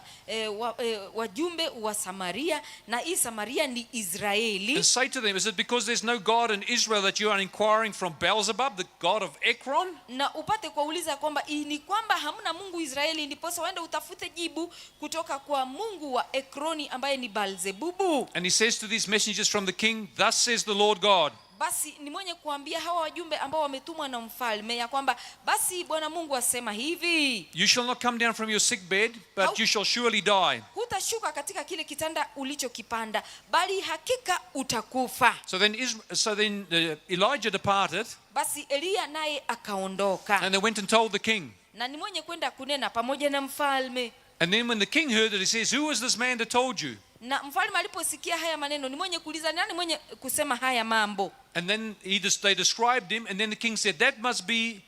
wajumbe wa Samaria, na hii Samaria ni Israeli. And say to them, is it because there's no God in Israel that you are inquiring from Beelzebub, the God of Ekron? Na upate kuuliza kwamba ni kwamba hamna Mungu Israeli, ndiposa waende utafute jibu kutoka kwa Mungu wa Ekroni ambaye ni Baal-zebubu. And he says to these messengers from the king, thus says the Lord God. Basi ni mwenye kuambia hawa wajumbe ambao wametumwa na mfalme ya kwamba basi Bwana Mungu asema hivi, You shall not come down from your sick bed, but you shall surely die. hutashuka katika kile kitanda ulichokipanda, bali hakika utakufa. So then Elijah departed, Basi Elia naye akaondoka, and they went and told the king. na ni mwenye kwenda kunena pamoja na mfalme. And then when the king heard it, he says, who was this man that told you? Na mfalme aliposikia haya maneno, ni mwenye kuuliza nani mwenye kusema haya mambo. And then they described him, and then the king said, that must be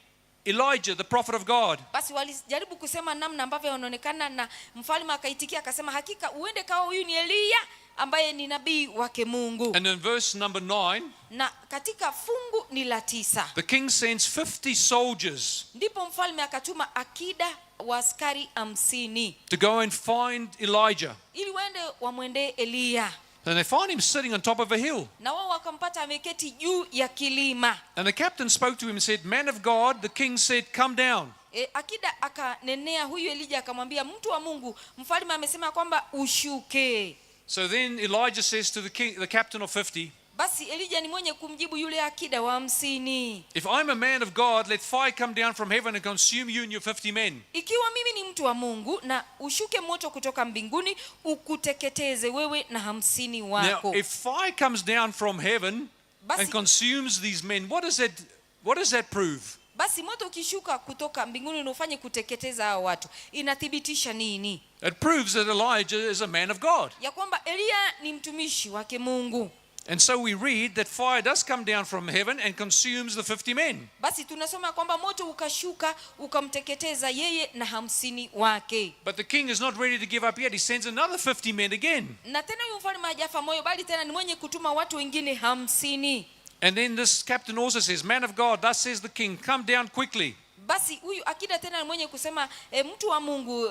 Elijah, the prophet of God. Basi walijaribu kusema namna ambavyo wanaonekana, na mfalme akaitikia akasema, hakika uende kawa huyu ni Elia ambaye ni nabii wake Mungu. And in verse number 9, Na katika fungu ni la 9, the king sends 50 soldiers ndipo mfalme akatuma akida wa askari 50 to go and find Elijah. ili waende wamwendee Elia. And they find him sitting on top of a hill. Na wao wakampata ameketi juu ya kilima. And the captain spoke to him and said, man of God, the king said, come down. Akida akanenea huyu Elija akamwambia, mtu wa Mungu, mfalme amesema kwamba ushuke. So then Elijah says to the king, the captain of 50, Basi Elija ni mwenye kumjibu yule akida wa 50, if I'm a man of God, let fire come down from heaven and consume you and your 50 men. ikiwa mimi ni mtu wa Mungu, na ushuke moto kutoka mbinguni ukuteketeze wewe na 50 wako. Now, if fire comes down from heaven and consumes these men, what does that prove? Basi moto ukishuka kutoka mbinguni na ufanye kuteketeza hao watu, inathibitisha nini? It proves that Elijah is a man of God. Ya kwamba Elia ni mtumishi wake Mungu. And so we read that fire does come down from heaven and consumes the 50 men. Basi tunasoma kwamba moto ukashuka ukamteketeza yeye na 50 wake. But the king is not ready to give up yet. He sends another 50 men again. Na tena huyu mfalme hajafa moyo, bali tena ni mwenye kutuma watu wengine 50. And then this captain also says, man of God, thus says the king, come down quickly. Basi huyu akida tena ni mwenye kusema, mtu wa Mungu,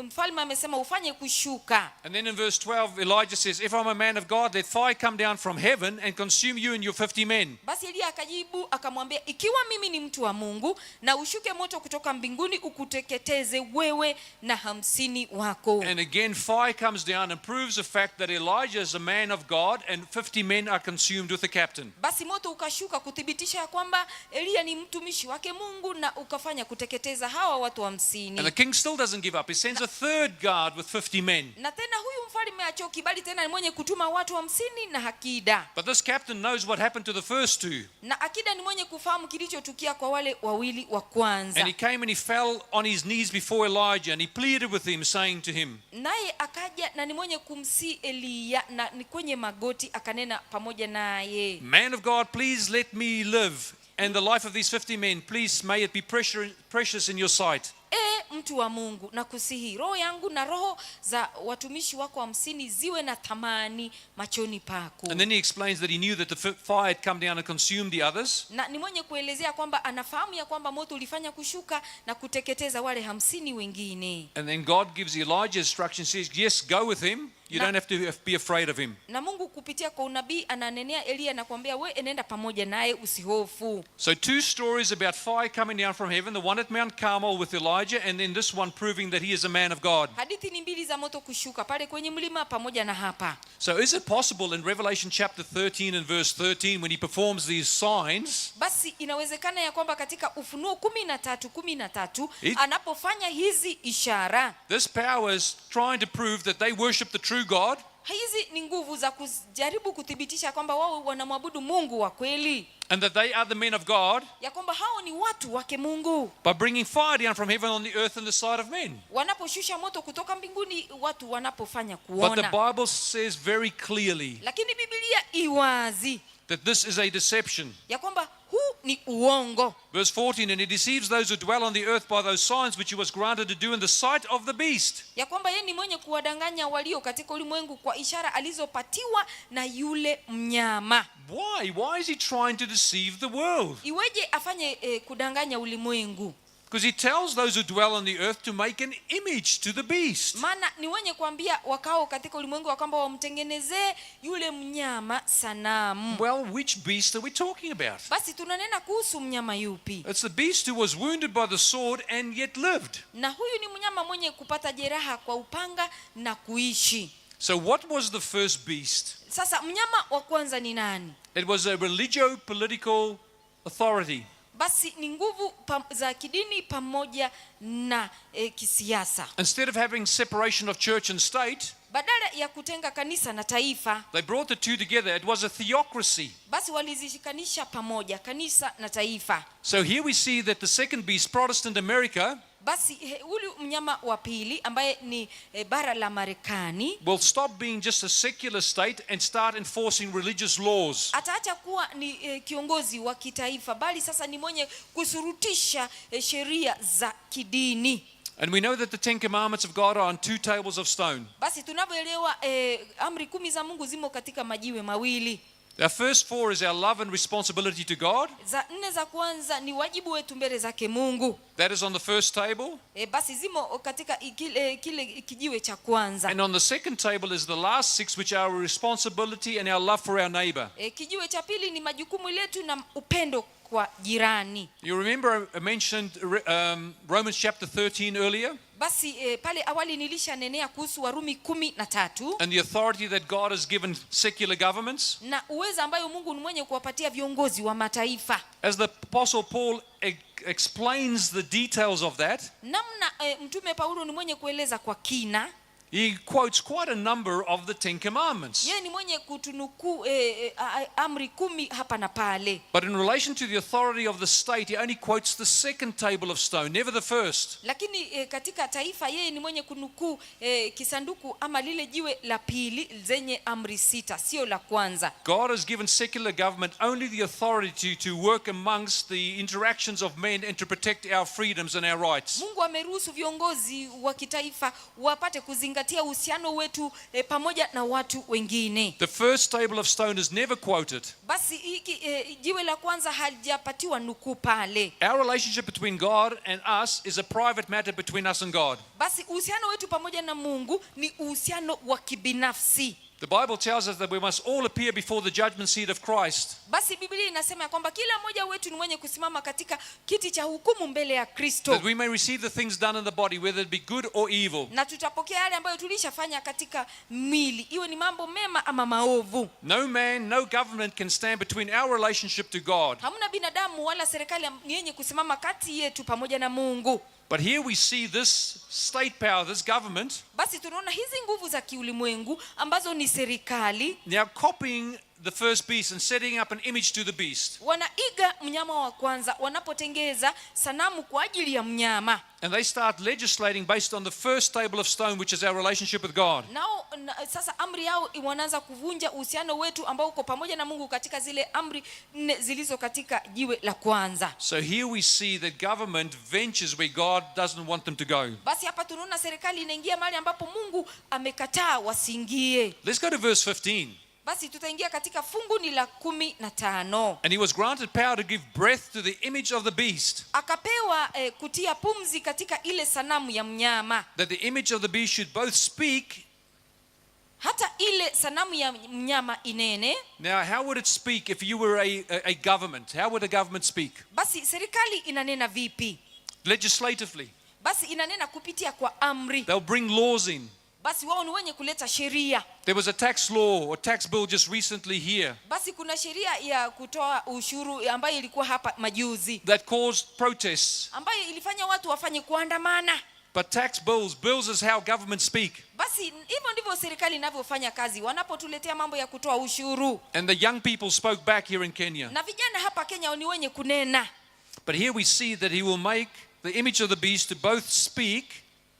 mfalme amesema ufanye kushuka. And then in verse 12, Elijah says, if I'm a man of God, let fire come down from heaven and consume you and your 50 men. Basi Elia akajibu akamwambia, ikiwa mimi ni mtu wa Mungu, na ushuke moto kutoka mbinguni ukuteketeze wewe na 50 wako. And again, fire comes down and proves the fact that Elijah is a man of God and 50 men are consumed with the captain. Basi moto ukashuka kuthibitisha ya kwamba Elia ni mtumishi wake Mungu, na ukafanya kuteketeza hawa watu 50. And the king still doesn't give up. He sends a third guard with 50 men. Na tena huyu mfalme achoki, bali tena ni mwenye kutuma watu 50 na akida. But this captain knows what happened to the first two. Na akida ni mwenye kufahamu kilichotukia kwa wale wawili wa kwanza. And he came and he fell on his knees before Elijah and he pleaded with him, saying to him, Naye akaja na ni mwenye kumsi Elia, na ni kwenye magoti akanena pamoja naye, man of God, please let me live. And the life of these 50 men, please may it be precious in your sight. mtu wa Mungu, na kusihi roho yangu na roho za watumishi wako 50 ziwe na thamani machoni pako. And then he explains that he knew that the fire had come down and consumed the others. Na ni mwenye kuelezea kwamba anafahamu ya kwamba moto ulifanya kushuka na kuteketeza wale 50 wengine. And then God gives Elijah instruction, says, yes, go with him. You don't have to be afraid of him. Na Mungu kupitia kwa unabii ananenea Elia na kuambia we enenda pamoja naye, usihofu. So 2 stories about fire coming down from heaven, the one at Mount Carmel with Elijah, and then this one proving that he is a man of God. Hadithi ni mbili za moto kushuka pale kwenye mlima pamoja na hapa. So is it possible in Revelation chapter 13 and verse 13, when he performs these signs, Basi inawezekana ya kwamba katika Ufunuo 13:13 It- anapofanya hizi ishara, this power is trying to prove that they worship the true God, hizi ni nguvu za kujaribu kuthibitisha kwamba wao wanamwabudu Mungu wa kweli, and that they are the men of God, ya kwamba hao ni watu wake Mungu. by bringing fire down from heaven on the earth and the sight of men. Wanaposhusha moto kutoka mbinguni, watu wanapofanya But the kuona. Bible says very clearly Lakini Biblia iwazi that this is a deception. ya kwamba huu ni uongo. Verse 14, and he deceives those who dwell on the earth by those signs which he was granted to do in the sight of the beast. Ya kwamba yeye ni mwenye kuwadanganya walio katika ulimwengu kwa ishara alizopatiwa na yule mnyama. Why is he trying to deceive the world? Iweje afanye kudanganya ulimwengu? Because he tells those who dwell on the earth to make an image to the beast. Maana ni wenye kuambia wakao katika ulimwengu wa kwamba wamtengenezee yule mnyama sanamu. Well, which beast are we talking about? Basi tunanena kuhusu mnyama yupi? It's the beast who was wounded by the sword and yet lived. Na huyu ni mnyama mwenye kupata jeraha kwa upanga na kuishi. So what was the first beast? Sasa mnyama wa kwanza ni nani? It was a religio-political authority. Basi ni nguvu za kidini pamoja na kisiasa. Instead of having separation of church and state, Badala ya kutenga kanisa na taifa, they brought the two together. It was a theocracy. basi walizishikanisha pamoja kanisa na taifa. So here we see that the second beast, Protestant America, Basi huyu mnyama wa pili ambaye ni bara la Marekani will stop being just a secular state and start enforcing religious laws. ataacha kuwa ni kiongozi wa kitaifa, bali sasa ni mwenye kusurutisha sheria za kidini. And we know that the 10 Commandments of God are on 2 tables of stone. Basi tunavyoelewa amri 10 za Mungu zimo katika majiwe mawili. Our first 4 is our love and responsibility to God. Za 4 za kwanza ni wajibu wetu mbele zake Mungu. That is on the first table. Basi zimo katika kile kijiwe cha kwanza. And on the second table is the last 6, which are our responsibility and our love for our neighbor. Kijiwe cha pili ni majukumu letu na upendo kwa jirani. You remember I mentioned Romans chapter 13 earlier? Basi pale awali nilishanenea kuhusu Warumi 13 And the authority that God has given secular governments. na uweza ambayo Mungu ni mwenye kuwapatia viongozi wa mataifa. As the Apostle Paul explains the details of that, Namna mtume Paulo ni mwenye kueleza kwa kina. he quotes quite a number of the 10 Commandments. Yeye ni mwenye kutunuku amri 10 hapa na pale. But in relation to the authority of the state, he only quotes the second table of stone, never the first. Lakini katika taifa yeye ni mwenye kunukuu kisanduku ama lile jiwe la pili zenye amri 6, sio la kwanza. God has given secular government only the authority to work amongst the interactions of men and to protect our freedoms and our rights. Mungu ameruhusu viongozi wa kitaifa wapate kuzingatia uhusiano wetu pamoja na watu wengine. The first table of stone is never quoted. Basi hiki jiwe la kwanza halijapatiwa nukuu pale. Our relationship between God and us is a private matter between us and God. Basi uhusiano wetu pamoja na Mungu ni uhusiano wa kibinafsi. The Bible tells us that we must all appear before the judgment seat of Christ. Basi Biblia inasema kwamba kila mmoja wetu ni mwenye kusimama katika kiti cha hukumu mbele ya Kristo. That we may receive the things done in the body, whether it be good or evil. Na tutapokea yale ambayo tulishafanya katika mwili, iwe ni mambo mema ama maovu. No man, no government can stand between our relationship to God. Hamna binadamu wala serikali yenye kusimama kati yetu pamoja na Mungu. But here we see this state power, this government, Basi tunaona hizi nguvu za kiulimwengu ambazo ni serikali now copying the first beast and setting up an image to the beast. wanaiga mnyama wa kwanza wanapotengeza sanamu kwa ajili ya mnyama. And they start legislating based on the first table of stone, which is our relationship with God. Nao sasa amri yao wanaanza kuvunja uhusiano wetu ambao uko pamoja na Mungu katika zile amri 4 zilizo katika jiwe la kwanza. So here we see that government ventures where God doesn't want them to go. Basi hapa tunaona serikali inaingia mahali ambapo Mungu amekataa wasiingie. Let's go to verse 15. Basi tutaingia katika fungu ni la 15. And he was granted power to give breath to the image of the beast, Akapewa kutia pumzi katika ile sanamu ya mnyama. that the image of the beast should both speak. Hata ile sanamu ya mnyama inene. Now, how would it speak if you were a government? How would a government speak? Basi serikali inanena vipi? Legislatively. Basi inanena kupitia kwa amri. They'll bring laws in. Basi wao ni wenye kuleta sheria. There was a tax law or tax bill just recently here Basi kuna sheria ya kutoa ushuru ambayo ilikuwa hapa majuzi, that caused protests. ambayo ilifanya watu wafanye kuandamana. But tax bills is how governments speak. Basi hivyo ndivyo serikali inavyofanya kazi wanapotuletea mambo ya kutoa ushuru. And the young people spoke back here in Kenya. Na vijana hapa Kenya ni wenye kunena. But here we see that he will make the image of the beast to both speak.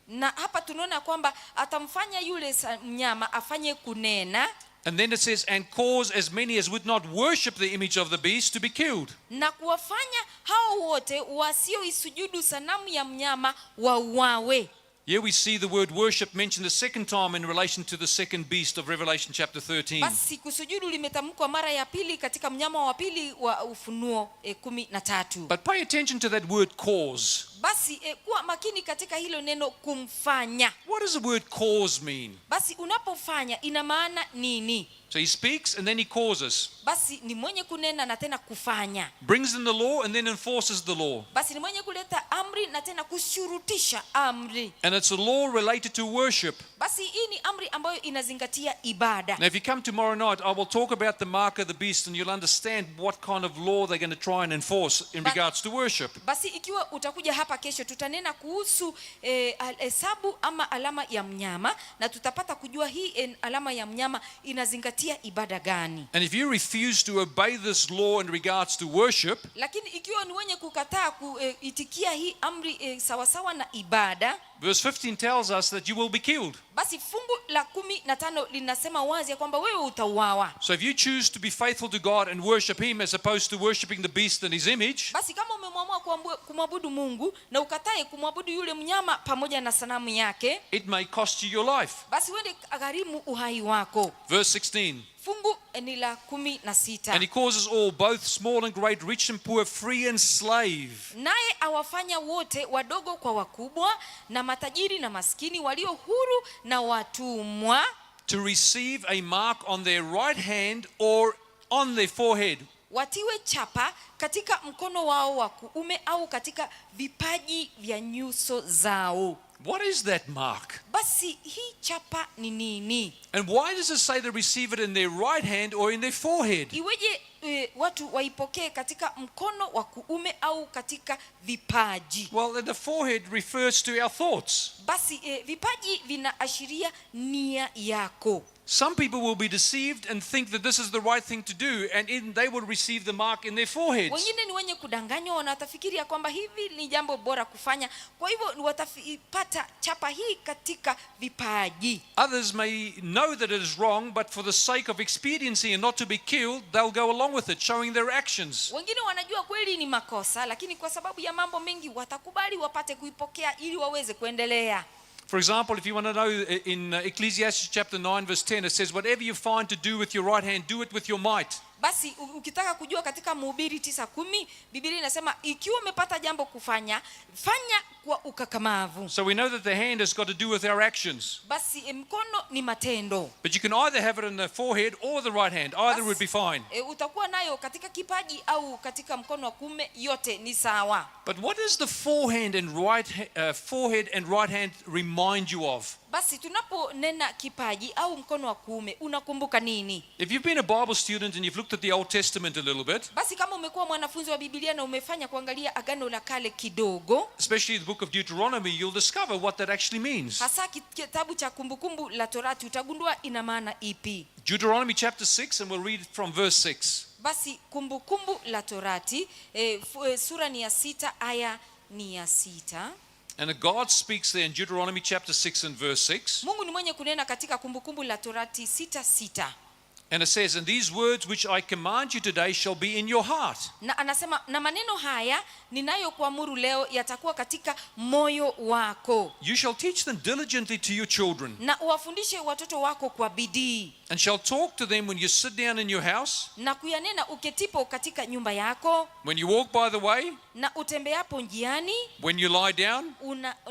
Na hapa tunaona kwamba atamfanya yule mnyama afanye kunena. And then it says, and cause as many as would not worship the image of the beast to be killed. Na kuwafanya hao wote wasioisujudu sanamu ya mnyama wauawe. Here we see the word worship mentioned a second time in relation to the second beast of Revelation chapter 13. Basi kusujudu limetamkwa mara ya pili katika mnyama wa pili wa Ufunuo 13. But pay attention to that word cause. Basi kuwa makini katika hilo neno kumfanya. What does the word cause mean? Basi unapofanya ina maana nini? So he speaks and then he causes. Basi ni mwenye kunena na tena kufanya. Brings in the law and then enforces the law. Basi ni mwenye kuleta amri na tena kushurutisha amri. And it's a law related to worship. Basi hii ni amri ambayo inazingatia ibada. Now if you come tomorrow night, I will talk about the mark of the beast and you'll understand what kind of law they're going to try and enforce in regards to worship. Basi ikiwa utakuja hapa kesho tutanena kuhusu hesabu ama alama ya mnyama na tutapata kujua hii alama ya mnyama inazingatia ibada gani. And if you refuse to obey this law in regards to worship, Lakini ikiwa ni wenye kukataa kuitikia hii amri sawasawa na ibada, verse 15 tells us that you will be killed. basi fungu la 15 linasema wazi ya kwamba wewe utauawa. So if you choose to be faithful to God and worship him as opposed to worshiping the beast and his image, Basi kama umemwamua kumwabudu Mungu na ukatae kumwabudu yule mnyama pamoja na sanamu yake, it may cost you your life. basi uende agharimu uhai wako. Verse 16. Fungu ni la 16. And he causes all, both small and great, rich and poor, free and slave. Naye awafanya wote wadogo kwa wakubwa na matajiri na maskini, walio huru na watumwa, To receive a mark on their right hand or on their forehead. watiwe chapa katika mkono wao wa kuume au katika vipaji vya nyuso zao. What is that mark? Basi hii chapa ni nini? And why does it say they receive it in their right hand or in their forehead? Iweje watu waipokee katika mkono wa kuume au katika vipaji? Well, the forehead refers to our thoughts. Basi vipaji vinaashiria nia yako. Some people will be deceived and think that this is the right thing to do, and they will receive the mark in their foreheads. Wengine ni wenye kudanganywa, wanatafikiria kwamba hivi ni jambo bora kufanya, kwa hivyo watapata chapa hii katika vipaji. Others may know that it is wrong, but for the sake of expediency and not to be killed, they'll go along with it, showing their actions. Wengine wanajua kweli ni makosa, lakini kwa sababu ya mambo mengi watakubali wapate kuipokea ili waweze kuendelea. For example, if you want to know, in Ecclesiastes chapter 9 verse 10, it says, whatever you find to do with your right hand, do it with your might. Basi ukitaka kujua katika Mhubiri 9:10 Biblia inasema ikiwa umepata jambo kufanya, fanya kwa ukakamavu. So we know that the hand has got to do with our actions. Basi mkono ni matendo. But you can either have it in the forehead or the right hand. Either would be fine. Utakuwa nayo katika kipaji au katika mkono wa kuume, yote ni sawa. But what does the forehead and right hand remind you of? Basi tunaponena kipaji au mkono wa kuume, unakumbuka nini? If you've been a Bible student and you've looked at the Old Testament a little bit, Basi kama umekuwa mwanafunzi wa Biblia na umefanya kuangalia Agano la Kale kidogo, especially the book of Deuteronomy, you'll discover what that actually means. hasa kitabu cha Kumbukumbu la Torati, utagundua ina maana ipi. Deuteronomy chapter 6, and we'll read it from verse 6. Basi Kumbukumbu la Torati sura ni ya 6 aya ni ya 6. And God speaks there in Deuteronomy chapter 6 and verse 6. Mungu ni mwenye kunena katika Kumbukumbu la Torati 6:6. And it says, "And these words which I command you today shall be in your heart." Na anasema, na maneno haya ninayokuamuru leo yatakuwa katika moyo wako, You shall teach them diligently to your children, na uwafundishe watoto wako kwa bidii, and shall talk to them when you sit down in your house, na kuyanena uketipo katika nyumba yako, when you walk by the way, na utembeapo njiani, when you lie down,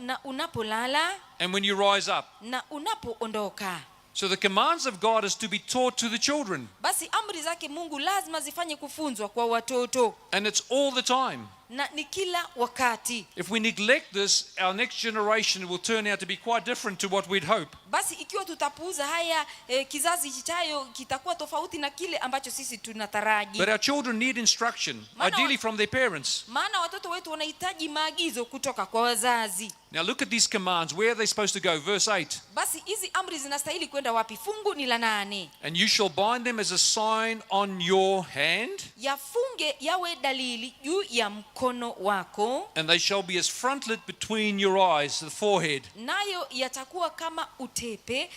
na unapolala, and when you rise up. na unapoondoka. So the commands of God is to be taught to the children, Basi amri zake Mungu lazima zifanye kufunzwa kwa watoto, and it's all the time. na ni kila wakati. If we neglect this, our next generation will turn out to be quite different to what we'd hope. Basi ikiwa tutapuuza haya, kizazi kijayo kitakuwa tofauti na kile ambacho sisi tunataraji. But our children need instruction, ideally from their parents. Maana watoto wetu wanahitaji maagizo kutoka kwa wazazi. Now look at these commands. Where are they supposed to go? Verse 8. Basi hizi amri zinastahili kwenda wapi? Fungu ni la 8. "And you shall bind them as a sign on your hand, Yafunge yawe dalili juu ya mkono wako, and they shall be as frontlet between your eyes," the forehead. nayo yatakuwa kama utepe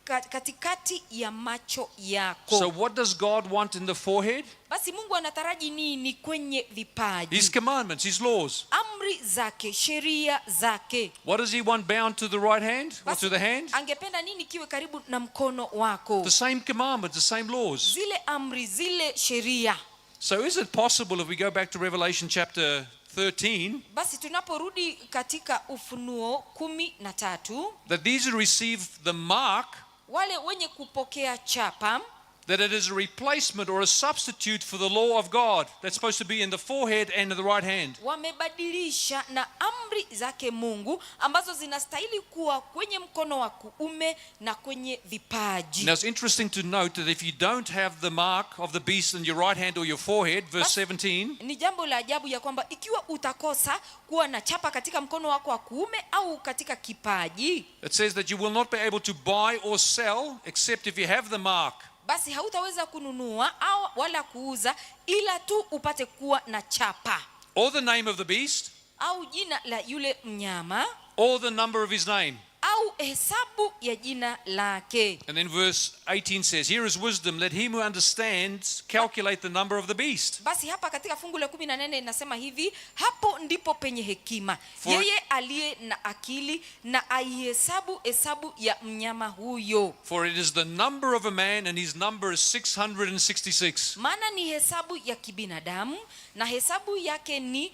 katikati ya macho yako. So what does God want in the forehead? Basi Mungu anataraji nini kwenye vipaji? His commandments, His laws. Amri zake, sheria zake. What does He want bound to the right hand or Basi to the hand? angependa nini kiwe karibu na mkono wako? The same commandments, the same laws. Zile amri, zile sheria. So is it possible, if we go back to Revelation chapter 13, Basi tunaporudi katika Ufunuo 13, that these who receive the mark, wale wenye kupokea chapa, that it is a replacement or a substitute for the law of God that's supposed to be in the forehead and in the right hand? wamebadilisha na amri zake Mungu ambazo zinastahili kuwa kwenye mkono wa kuume na kwenye vipaji. Now it's interesting to note that if you don't have the mark of the beast in your right hand or your forehead, verse 17, Ni jambo la ajabu ya kwamba ikiwa utakosa kuwa na chapa katika mkono wako wa kuume au katika kipaji, it says that you will not be able to buy or sell except if you have the mark. basi hautaweza kununua au wala kuuza ila tu upate kuwa na chapa Or the name of the beast, au jina la yule mnyama or the number of his name. au hesabu ya jina lake. And then verse 18 says, "Here is wisdom, let him who understands calculate the number of the beast." Basi hapa katika fungu la 18 inasema hivi, hapo ndipo penye hekima, For- yeye aliye na akili na aihesabu hesabu ya mnyama huyo, For it is the number of a man, and his number is 666. maana ni hesabu ya kibinadamu na hesabu yake ni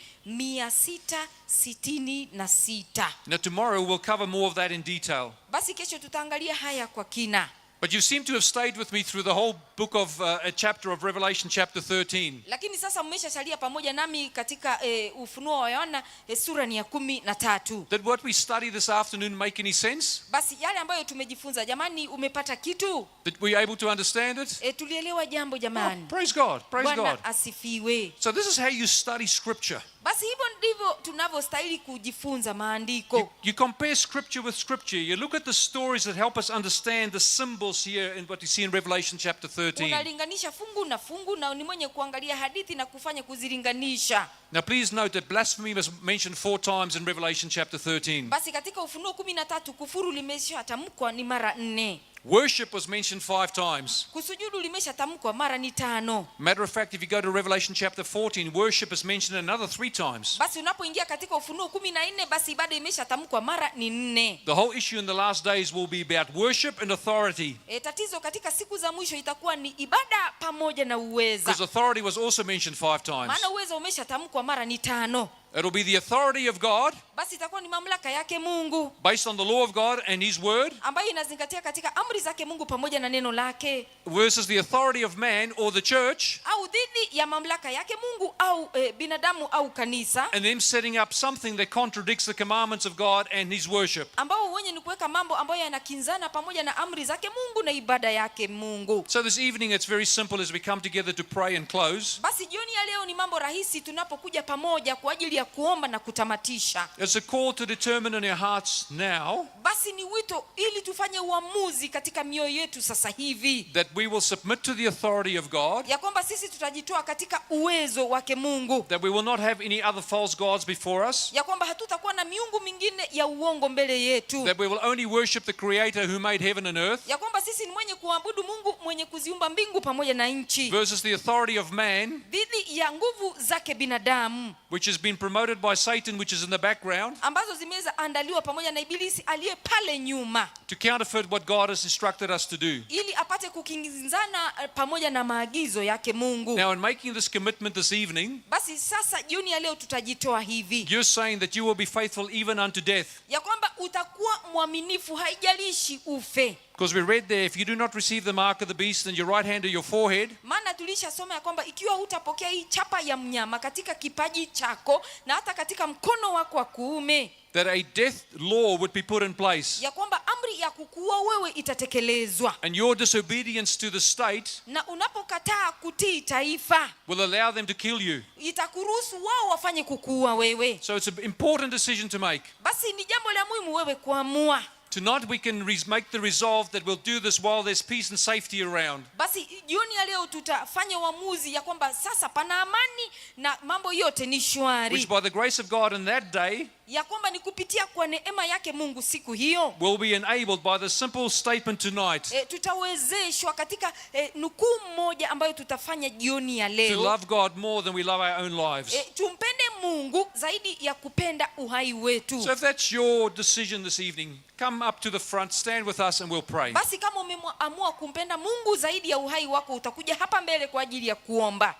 666. Now tomorrow we'll cover more of that in detail. Basi kesho tutaangalia haya kwa kina. But you seem to have stayed with me through the whole book of a chapter of Revelation chapter 13. Lakini sasa mmeshasalia pamoja nami katika Ufunuo wa Yohana sura ni ya 13. Did what we study this afternoon make any sense? Basi yale ambayo tumejifunza, jamani, umepata kitu? Did we able to understand it? Tulielewa jambo jamani? Praise God. Praise God. Bwana asifiwe. So this is how you study scripture. Basi hivyo ndivyo tunavyostahili kujifunza maandiko. You compare scripture with scripture. You look at the stories that help us understand the symbols here in what you see in Revelation chapter 13. Unalinganisha fungu na fungu na ni mwenye kuangalia hadithi na kufanya kuzilinganisha. Now please note that blasphemy was mentioned 4 times in Revelation chapter 13. Basi katika Ufunuo 13 kufuru limeshatamkwa ni mara 4. Worship was mentioned 5 times. Kusujudu limeshatamkwa mara ni 5. Matter of fact, if you go to Revelation chapter 14, worship is mentioned another 3 times. Basi unapoingia katika Ufunuo 14, basi ibada imeshatamkwa mara ni 4. The whole issue in the last days will be about worship and authority. Tatizo katika siku za mwisho itakuwa ni ibada pamoja na uweza. Because authority was also mentioned 5 times. Maana uweza umeshatamkwa mara ni 5. It'll be the authority of God basi itakuwa ni mamlaka yake Mungu based on the law of God and His word ambayo inazingatia katika amri zake Mungu pamoja na neno lake, versus the authority of man or the church, au dhidi ya mamlaka yake Mungu au binadamu au kanisa, and them setting up something that contradicts the commandments of God and His worship. ambao wenye ni kuweka mambo ambayo yanakinzana pamoja na amri zake Mungu na ibada yake Mungu. So this evening it's very simple as we come together to pray and close. Basi jioni ya leo ni mambo rahisi tunapokuja pamoja kwa ajili ya kuomba na kutamatisha. It's a call to determine in our hearts now Basi ni wito ili tufanye uamuzi katika mioyo yetu sasa hivi that we will submit to the authority of God, ya kwamba sisi tutajitoa katika uwezo wake Mungu, that we will not have any other false gods before us, ya kwamba hatutakuwa na miungu mingine ya uongo mbele yetu, that we will only worship the Creator who made heaven and earth, ya kwamba sisi ni mwenye kuabudu Mungu mwenye kuziumba mbingu pamoja na nchi, versus the authority of man, dhidi ya nguvu zake binadamu which has been promoted by Satan, which is in the background, ambazo zimeweza andaliwa pamoja na ibilisi aliye pale nyuma, to counterfeit what God has instructed us to do. ili apate kukinzana pamoja na maagizo yake Mungu. Now, in making this commitment this evening, Basi sasa jioni ya leo tutajitoa hivi, you're saying that you will be faithful even unto death. ya kwamba utakuwa mwaminifu haijalishi ufe. Because we read there, if you do not receive the mark of the beast and your right hand to your forehead, Maana tulishasoma ya kwamba ikiwa hutapokea hii chapa ya mnyama katika kipaji chako na hata katika mkono wako wa kuume, that a death law would be put in place. ya kwamba amri ya kukuua wewe itatekelezwa, And your disobedience to the state na unapokataa kutii taifa will allow them to kill you. itakuruhusu wao wafanye kukuua wewe. So it's an important decision to make. Basi ni jambo la muhimu wewe kuamua. Tonight we can make the resolve that we'll do this while there's peace and safety around. Basi jioni ya leo tutafanya uamuzi ya kwamba sasa pana amani na mambo yote ni Which shwari, by the grace of God in that day ya kwamba ni kupitia kwa neema yake Mungu siku hiyo will be enabled by the simple statement tonight tutawezeshwa katika nukuu mmoja ambayo tutafanya jioni ya to leo, love God more than we love our own lives. tumpende Mungu zaidi ya kupenda uhai wetu. So if that's your decision this evening, come up to the front, stand with us and we'll pray. Basi kama umeamua kumpenda Mungu zaidi ya uhai wako, utakuja hapa mbele kwa ajili ya kuomba.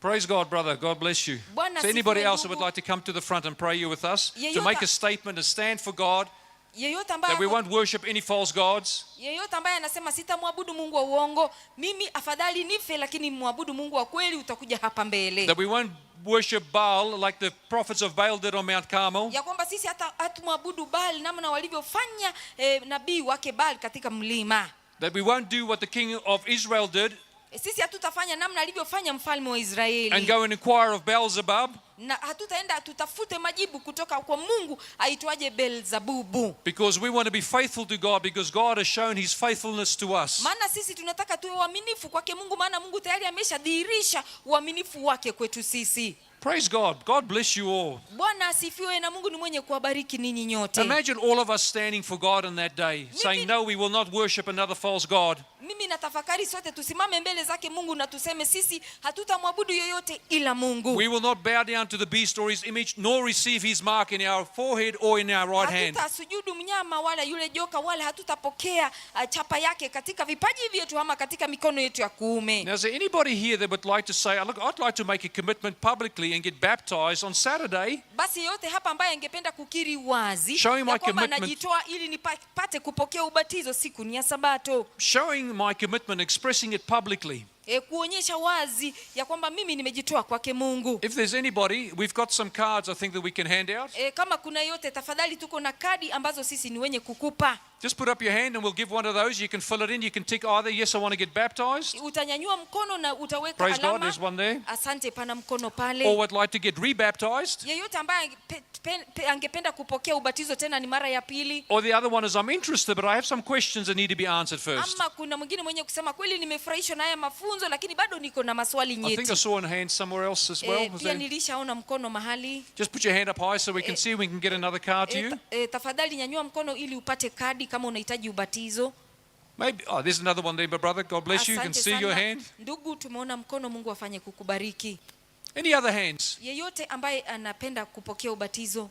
Praise God, brother. God bless you. Bwana So anybody asifiwe, else who would ndugu. like to come to the front and pray you with us, to Yeyote- make a statement and stand for God, Yeyote ambaye that we won't worship any false gods, yeyote ambaye anasema sitamwabudu Mungu wa uongo, mimi afadhali nife lakini mwabudu Mungu wa kweli, utakuja hapa mbele. that we won't worship Baal like the prophets of Baal did on Mount Carmel, Ya kwamba sisi hata hatumwabudu Baal namna walivyofanya nabii wake Baal katika mlima. that we won't do what the king of Israel did Sisi hatutafanya namna alivyofanya mfalme wa and Israeli, go and inquire of Beelzebub, na hatutaenda tutafute majibu kutoka kwa Mungu aitwaje Beelzebubu, because we want to be faithful to God, because God has shown his faithfulness to us. maana sisi tunataka tuwe waaminifu kwake Mungu, maana Mungu tayari ameshadhihirisha uaminifu wake kwetu sisi. Praise God. God bless you all. Bwana asifiwe, na Mungu ni mwenye kuwabariki ninyi nyote. Imagine all of us standing for God on that day, saying, no, we will not worship another false god. Mimi natafakari sote tusimame mbele zake Mungu na tuseme sisi hatutamwabudu yoyote ila Mungu. We will not bow down to the beast or his image, nor receive his mark in our forehead or in our right hand. Hatutasujudu mnyama wala yule joka, wala hatutapokea chapa yake katika vipaji vyetu ama katika mikono yetu ya kuume. Now, is there anybody here that would like to say, look, I'd like to make a commitment publicly and get baptized on Saturday, Basi yote hapa ambaye angependa kukiri wazi Showing my ya kwamba commitment. najitoa ili nipate kupokea ubatizo siku ni ya Sabato, showing my commitment, expressing it publicly. kuonyesha wazi ya kwamba mimi nimejitoa kwake Mungu. If there's anybody, we've got some cards I think that we can hand out. Kama kuna yote, tafadhali tuko na kadi ambazo sisi ni wenye kukupa. Just put up your hand and we'll give one of those. You can fill it in. You can tick either, yes, I want to get baptized, Utanyanyua mkono na utaweka Praise God, alama. there's one there. Asante, pana mkono or pale. would like to get rebaptized. Yeyote ambaye angependa kupokea ubatizo tena ni mara ya pili. Or the other one is, I'm interested, but I have some questions that need to be answered first. Ama kuna mwingine mwenye kusema kweli nimefurahishwa na haya mafunzo, lakini bado niko na maswali I think I nyeti. saw a hand somewhere else as well. Was Pia there- nilishaona mkono mahali. Just put your hand up high so we can see. We can get another card to you. Tafadhali nyanyua mkono ili upate kadi kama unahitaji ubatizo. Maybe. Oh, there's another one there, my brother. God bless you. You can Asante see your sana. hand. Ndugu, tumeona mkono, Mungu afanye kukubariki. Any other hands? Yeyote ambaye anapenda kupokea ubatizo.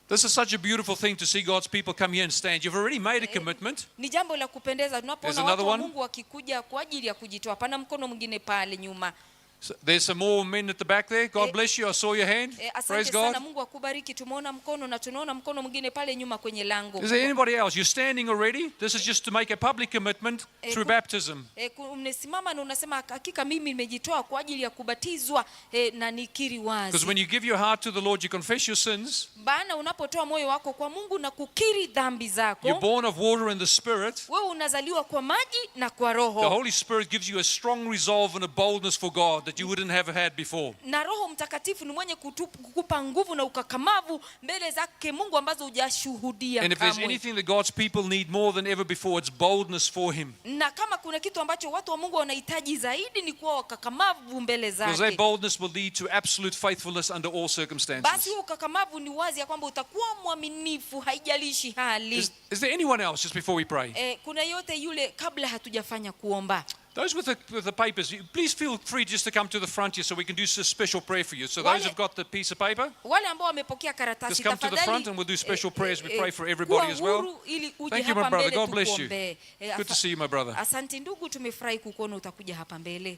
This is such a beautiful thing to see God's people come here and stand. You've already made a commitment. Ni jambo la kupendeza There's tunapoona another watu wa one. Mungu wakikuja kwa ajili ya kujitoa. Pana mkono mwingine pale nyuma. So there's some more men at the back there. God Eh, bless you. I saw your hand. Asante Praise God. sana, Mungu akubariki. Tumeona mkono na tunaona mkono mwingine pale nyuma kwenye lango. Is there anybody else? You're standing already. This is just to make a public commitment through baptism. Umesimama na unasema hakika mimi nimejitoa kwa ajili ya kubatizwa na nikiri wazi. Because when you give your heart to the Lord, you confess your sins. Bana, unapotoa moyo wako kwa Mungu na kukiri dhambi You're zako, born of water and the Spirit. wewe unazaliwa kwa maji na kwa The Roho. Holy Spirit gives you a strong resolve and a boldness for God that you wouldn't have had before. Na Roho Mtakatifu ni mwenye kukupa nguvu na ukakamavu mbele zake Mungu ambazo hujashuhudia And if there's kamwe. anything that God's people need more than ever before, it's boldness for Him. Na kama kuna kitu ambacho watu wa Mungu wanahitaji zaidi ni kuwa wakakamavu mbele Because that zake. boldness will lead to absolute faithfulness under all Basi circumstances. huo ukakamavu ni wazi ya kwamba utakuwa mwaminifu haijalishi hali. Is there anyone else just before we pray? Kuna yote yule kabla hatujafanya kuomba. Those with the papers, please feel free just to come to the front here so we can do a special prayer for you. So those who've got the piece of paper, Wale ambao wamepokea karatasi, just come to the tafadhali, front and we'll do special prayers. We pray for kuwa everybody as well. huru ili uje Thank you, my hapa brother. mbele God bless you. tukuombee. Good to see you, my brother. Asante ndugu, tumefurahi kukuona utakuja hapa mbele.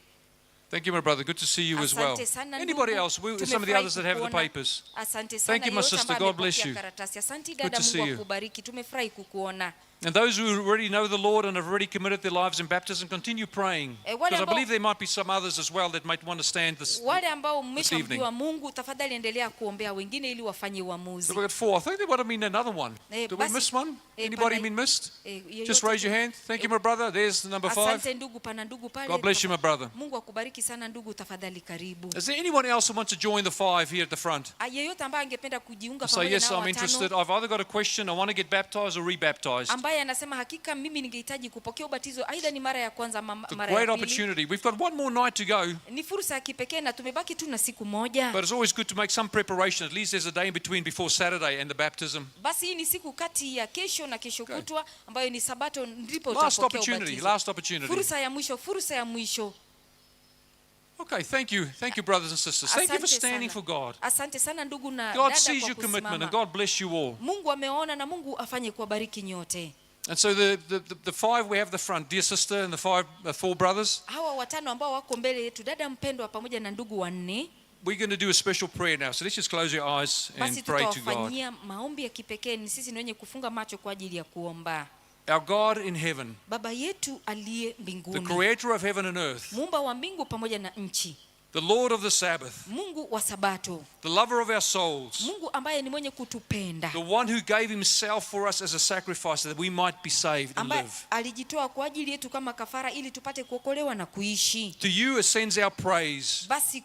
Thank you, my brother. Good to see you as well. Asante sana Anybody ndugu, else? Some of the tumefurahi others that have the kukuona. papers. Asante sana Thank you, my yeyote sister. ambaye God bless amepokea you. karatasi. Asante Good dada, to see Mungu you. akubariki. Tumefurahi kukuona. And those who already know the Lord and have already committed their lives in baptism, continue praying. wale Because I ambao- believe there might be some others as well that might want to stand this. Wale ambao evening. mmeshamjua Mungu, tafadhali endelea kuombea wengine ili wafanye uamuzi. So we've got 4. I think there would have been another one. Did we basi- miss one? Anybody pana- been missed? yeyote Just raise your hand. Thank you, my brother. There's the number 5. Asante ndugu, pana ndugu pale. God bless you, my brother. Mungu akubariki sana ndugu, tafadhali karibu. Is there anyone else who wants to join the 5 here at the front? Yeyote ambaye angependa kujiunga So pamoja yes, na I'm interested. I've either got a question, I want to get baptized or rebaptized. ambaye anasema hakika mimi ningehitaji kupokea ubatizo aidha ni mara ya kwanza ama It's a mara great ya pili. opportunity. We've got one more night to go, Ni fursa ya kipekee na tumebaki tu na siku moja. but it's always good to make some preparation. At least there's a day in between before Saturday and the baptism. Basi hii ni siku kati ya kesho na kesho kutwa ambayo ni Sabato, ndipo Last utapokea opportunity, ubatizo. last opportunity. Fursa ya mwisho, fursa ya mwisho. Okay, thank you. Thank you, brothers and sisters. Thank you for Asante standing sana. for God. Asante sana ndugu na God dada sees kwa your commitment and kusimama. God bless you all. Mungu ameona na Mungu afanye kuwabariki nyote. And so the 5 we have the front, dear sister, and the 4 brothers. Hawa watano ambao wako mbele yetu, dada mpendwa pamoja na ndugu wanne, We're going to do a special prayer now. So let's just close your eyes basi and pray to God. tutawafanyia maombi ya kipekee. Ni sisi ni wenye kufunga macho kwa ajili ya kuomba. Our God in heaven, Baba yetu aliye the mbinguni, creator of heaven and earth, muumba wa mbingu pamoja na nchi, the Lord of the Sabbath, Mungu wa Sabato, the lover of our souls, Mungu ambaye ni mwenye kutupenda, the one who gave himself for us as a sacrifice that we might be saved and ambaye live. alijitoa kwa ajili yetu kama kafara ili tupate kuokolewa na kuishi. To you it sends our praise. Basi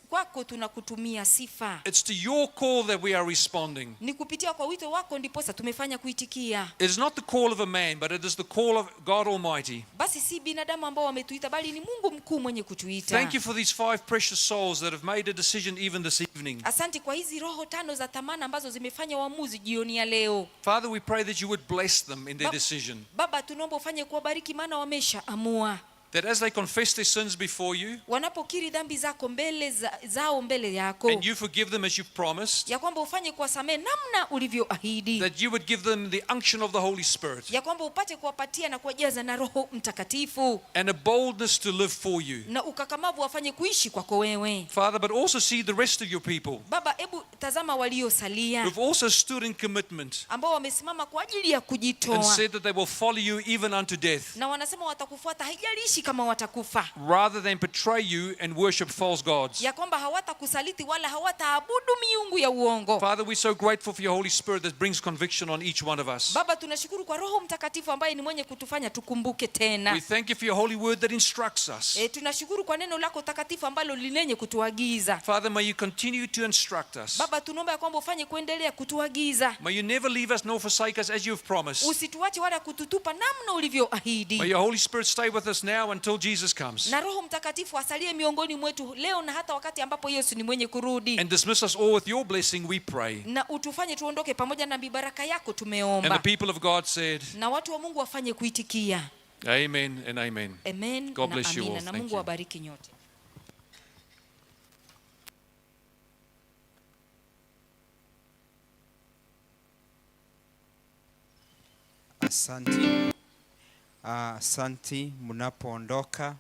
kwako tunakutumia sifa. It's to your call that we are responding. Ni kupitia kwa wito wako ndiposa tumefanya kuitikia. It is not the call of a man, but it is the call of God Almighty. Basi si binadamu ambao wametuita, bali ni Mungu mkuu mwenye kutuita. Thank you for these 5 precious souls that have made a decision even this evening. Asante kwa hizi roho 5 za thamani ambazo zimefanya uamuzi jioni ya leo. Father, we pray that you would bless them in their decision. Baba, tunaomba ufanye kuwabariki, maana wameshaamua. That as they confess their sins before you, Wanapokiri dhambi zako zao mbele yako, and you forgive them as you've promised, ya kwamba ufanye kuwasamehe namna ulivyoahidi, that you would give them the unction of the Holy Spirit ya kwamba upate kuwapatia na kuwajaza na Roho Mtakatifu, and a boldness to live for you. na ukakamavu wafanye kuishi kwako wewe. Father, but also see the rest of your people Baba, hebu tazama waliosalia who've also stood in commitment ambao wamesimama kwa ajili ya and kujitoa said that they will follow you even unto death, na wanasema watakufuata haijalishi kama watakufa, rather than betray you and worship false gods. ya kwamba hawatakusaliti wala hawataabudu miungu ya uongo. Father, we're so grateful for your Holy Spirit that brings conviction on each one of us. Baba, tunashukuru kwa Roho Mtakatifu ambaye ni mwenye kutufanya tukumbuke tena. We thank you for your holy word that instructs us. Tunashukuru kwa neno lako takatifu ambalo linenye kutuagiza. Father, may you continue to instruct us. Baba, tunaomba ya kwamba ufanye kuendelea kutuagiza. May you never leave us nor forsake us as you have promised. Usituache wala kututupa namna ulivyoahidi. May your Holy Spirit stay with us now until Jesus comes Na Roho Mtakatifu asalie miongoni mwetu leo na hata wakati ambapo Yesu ni mwenye kurudi. and dismiss us all with your blessing, we pray. Na utufanye tuondoke pamoja na mibaraka yako And tumeomba. the people of God said, Na watu wa Mungu wafanye kuitikia. Amen and amen. Amen God na bless you all. amina. Na Thank Mungu you. awabariki nyote. Asanti. Asanti mnapoondoka.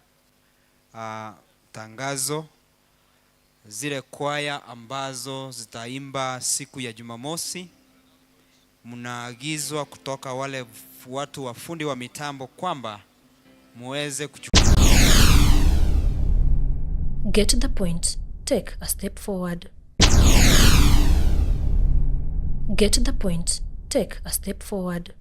Tangazo zile kwaya ambazo zitaimba siku ya Jumamosi, mnaagizwa kutoka wale watu wafundi wa mitambo kwamba muweze kuchukua. Get the point. Take a step forward. Get the point. Take a step forward.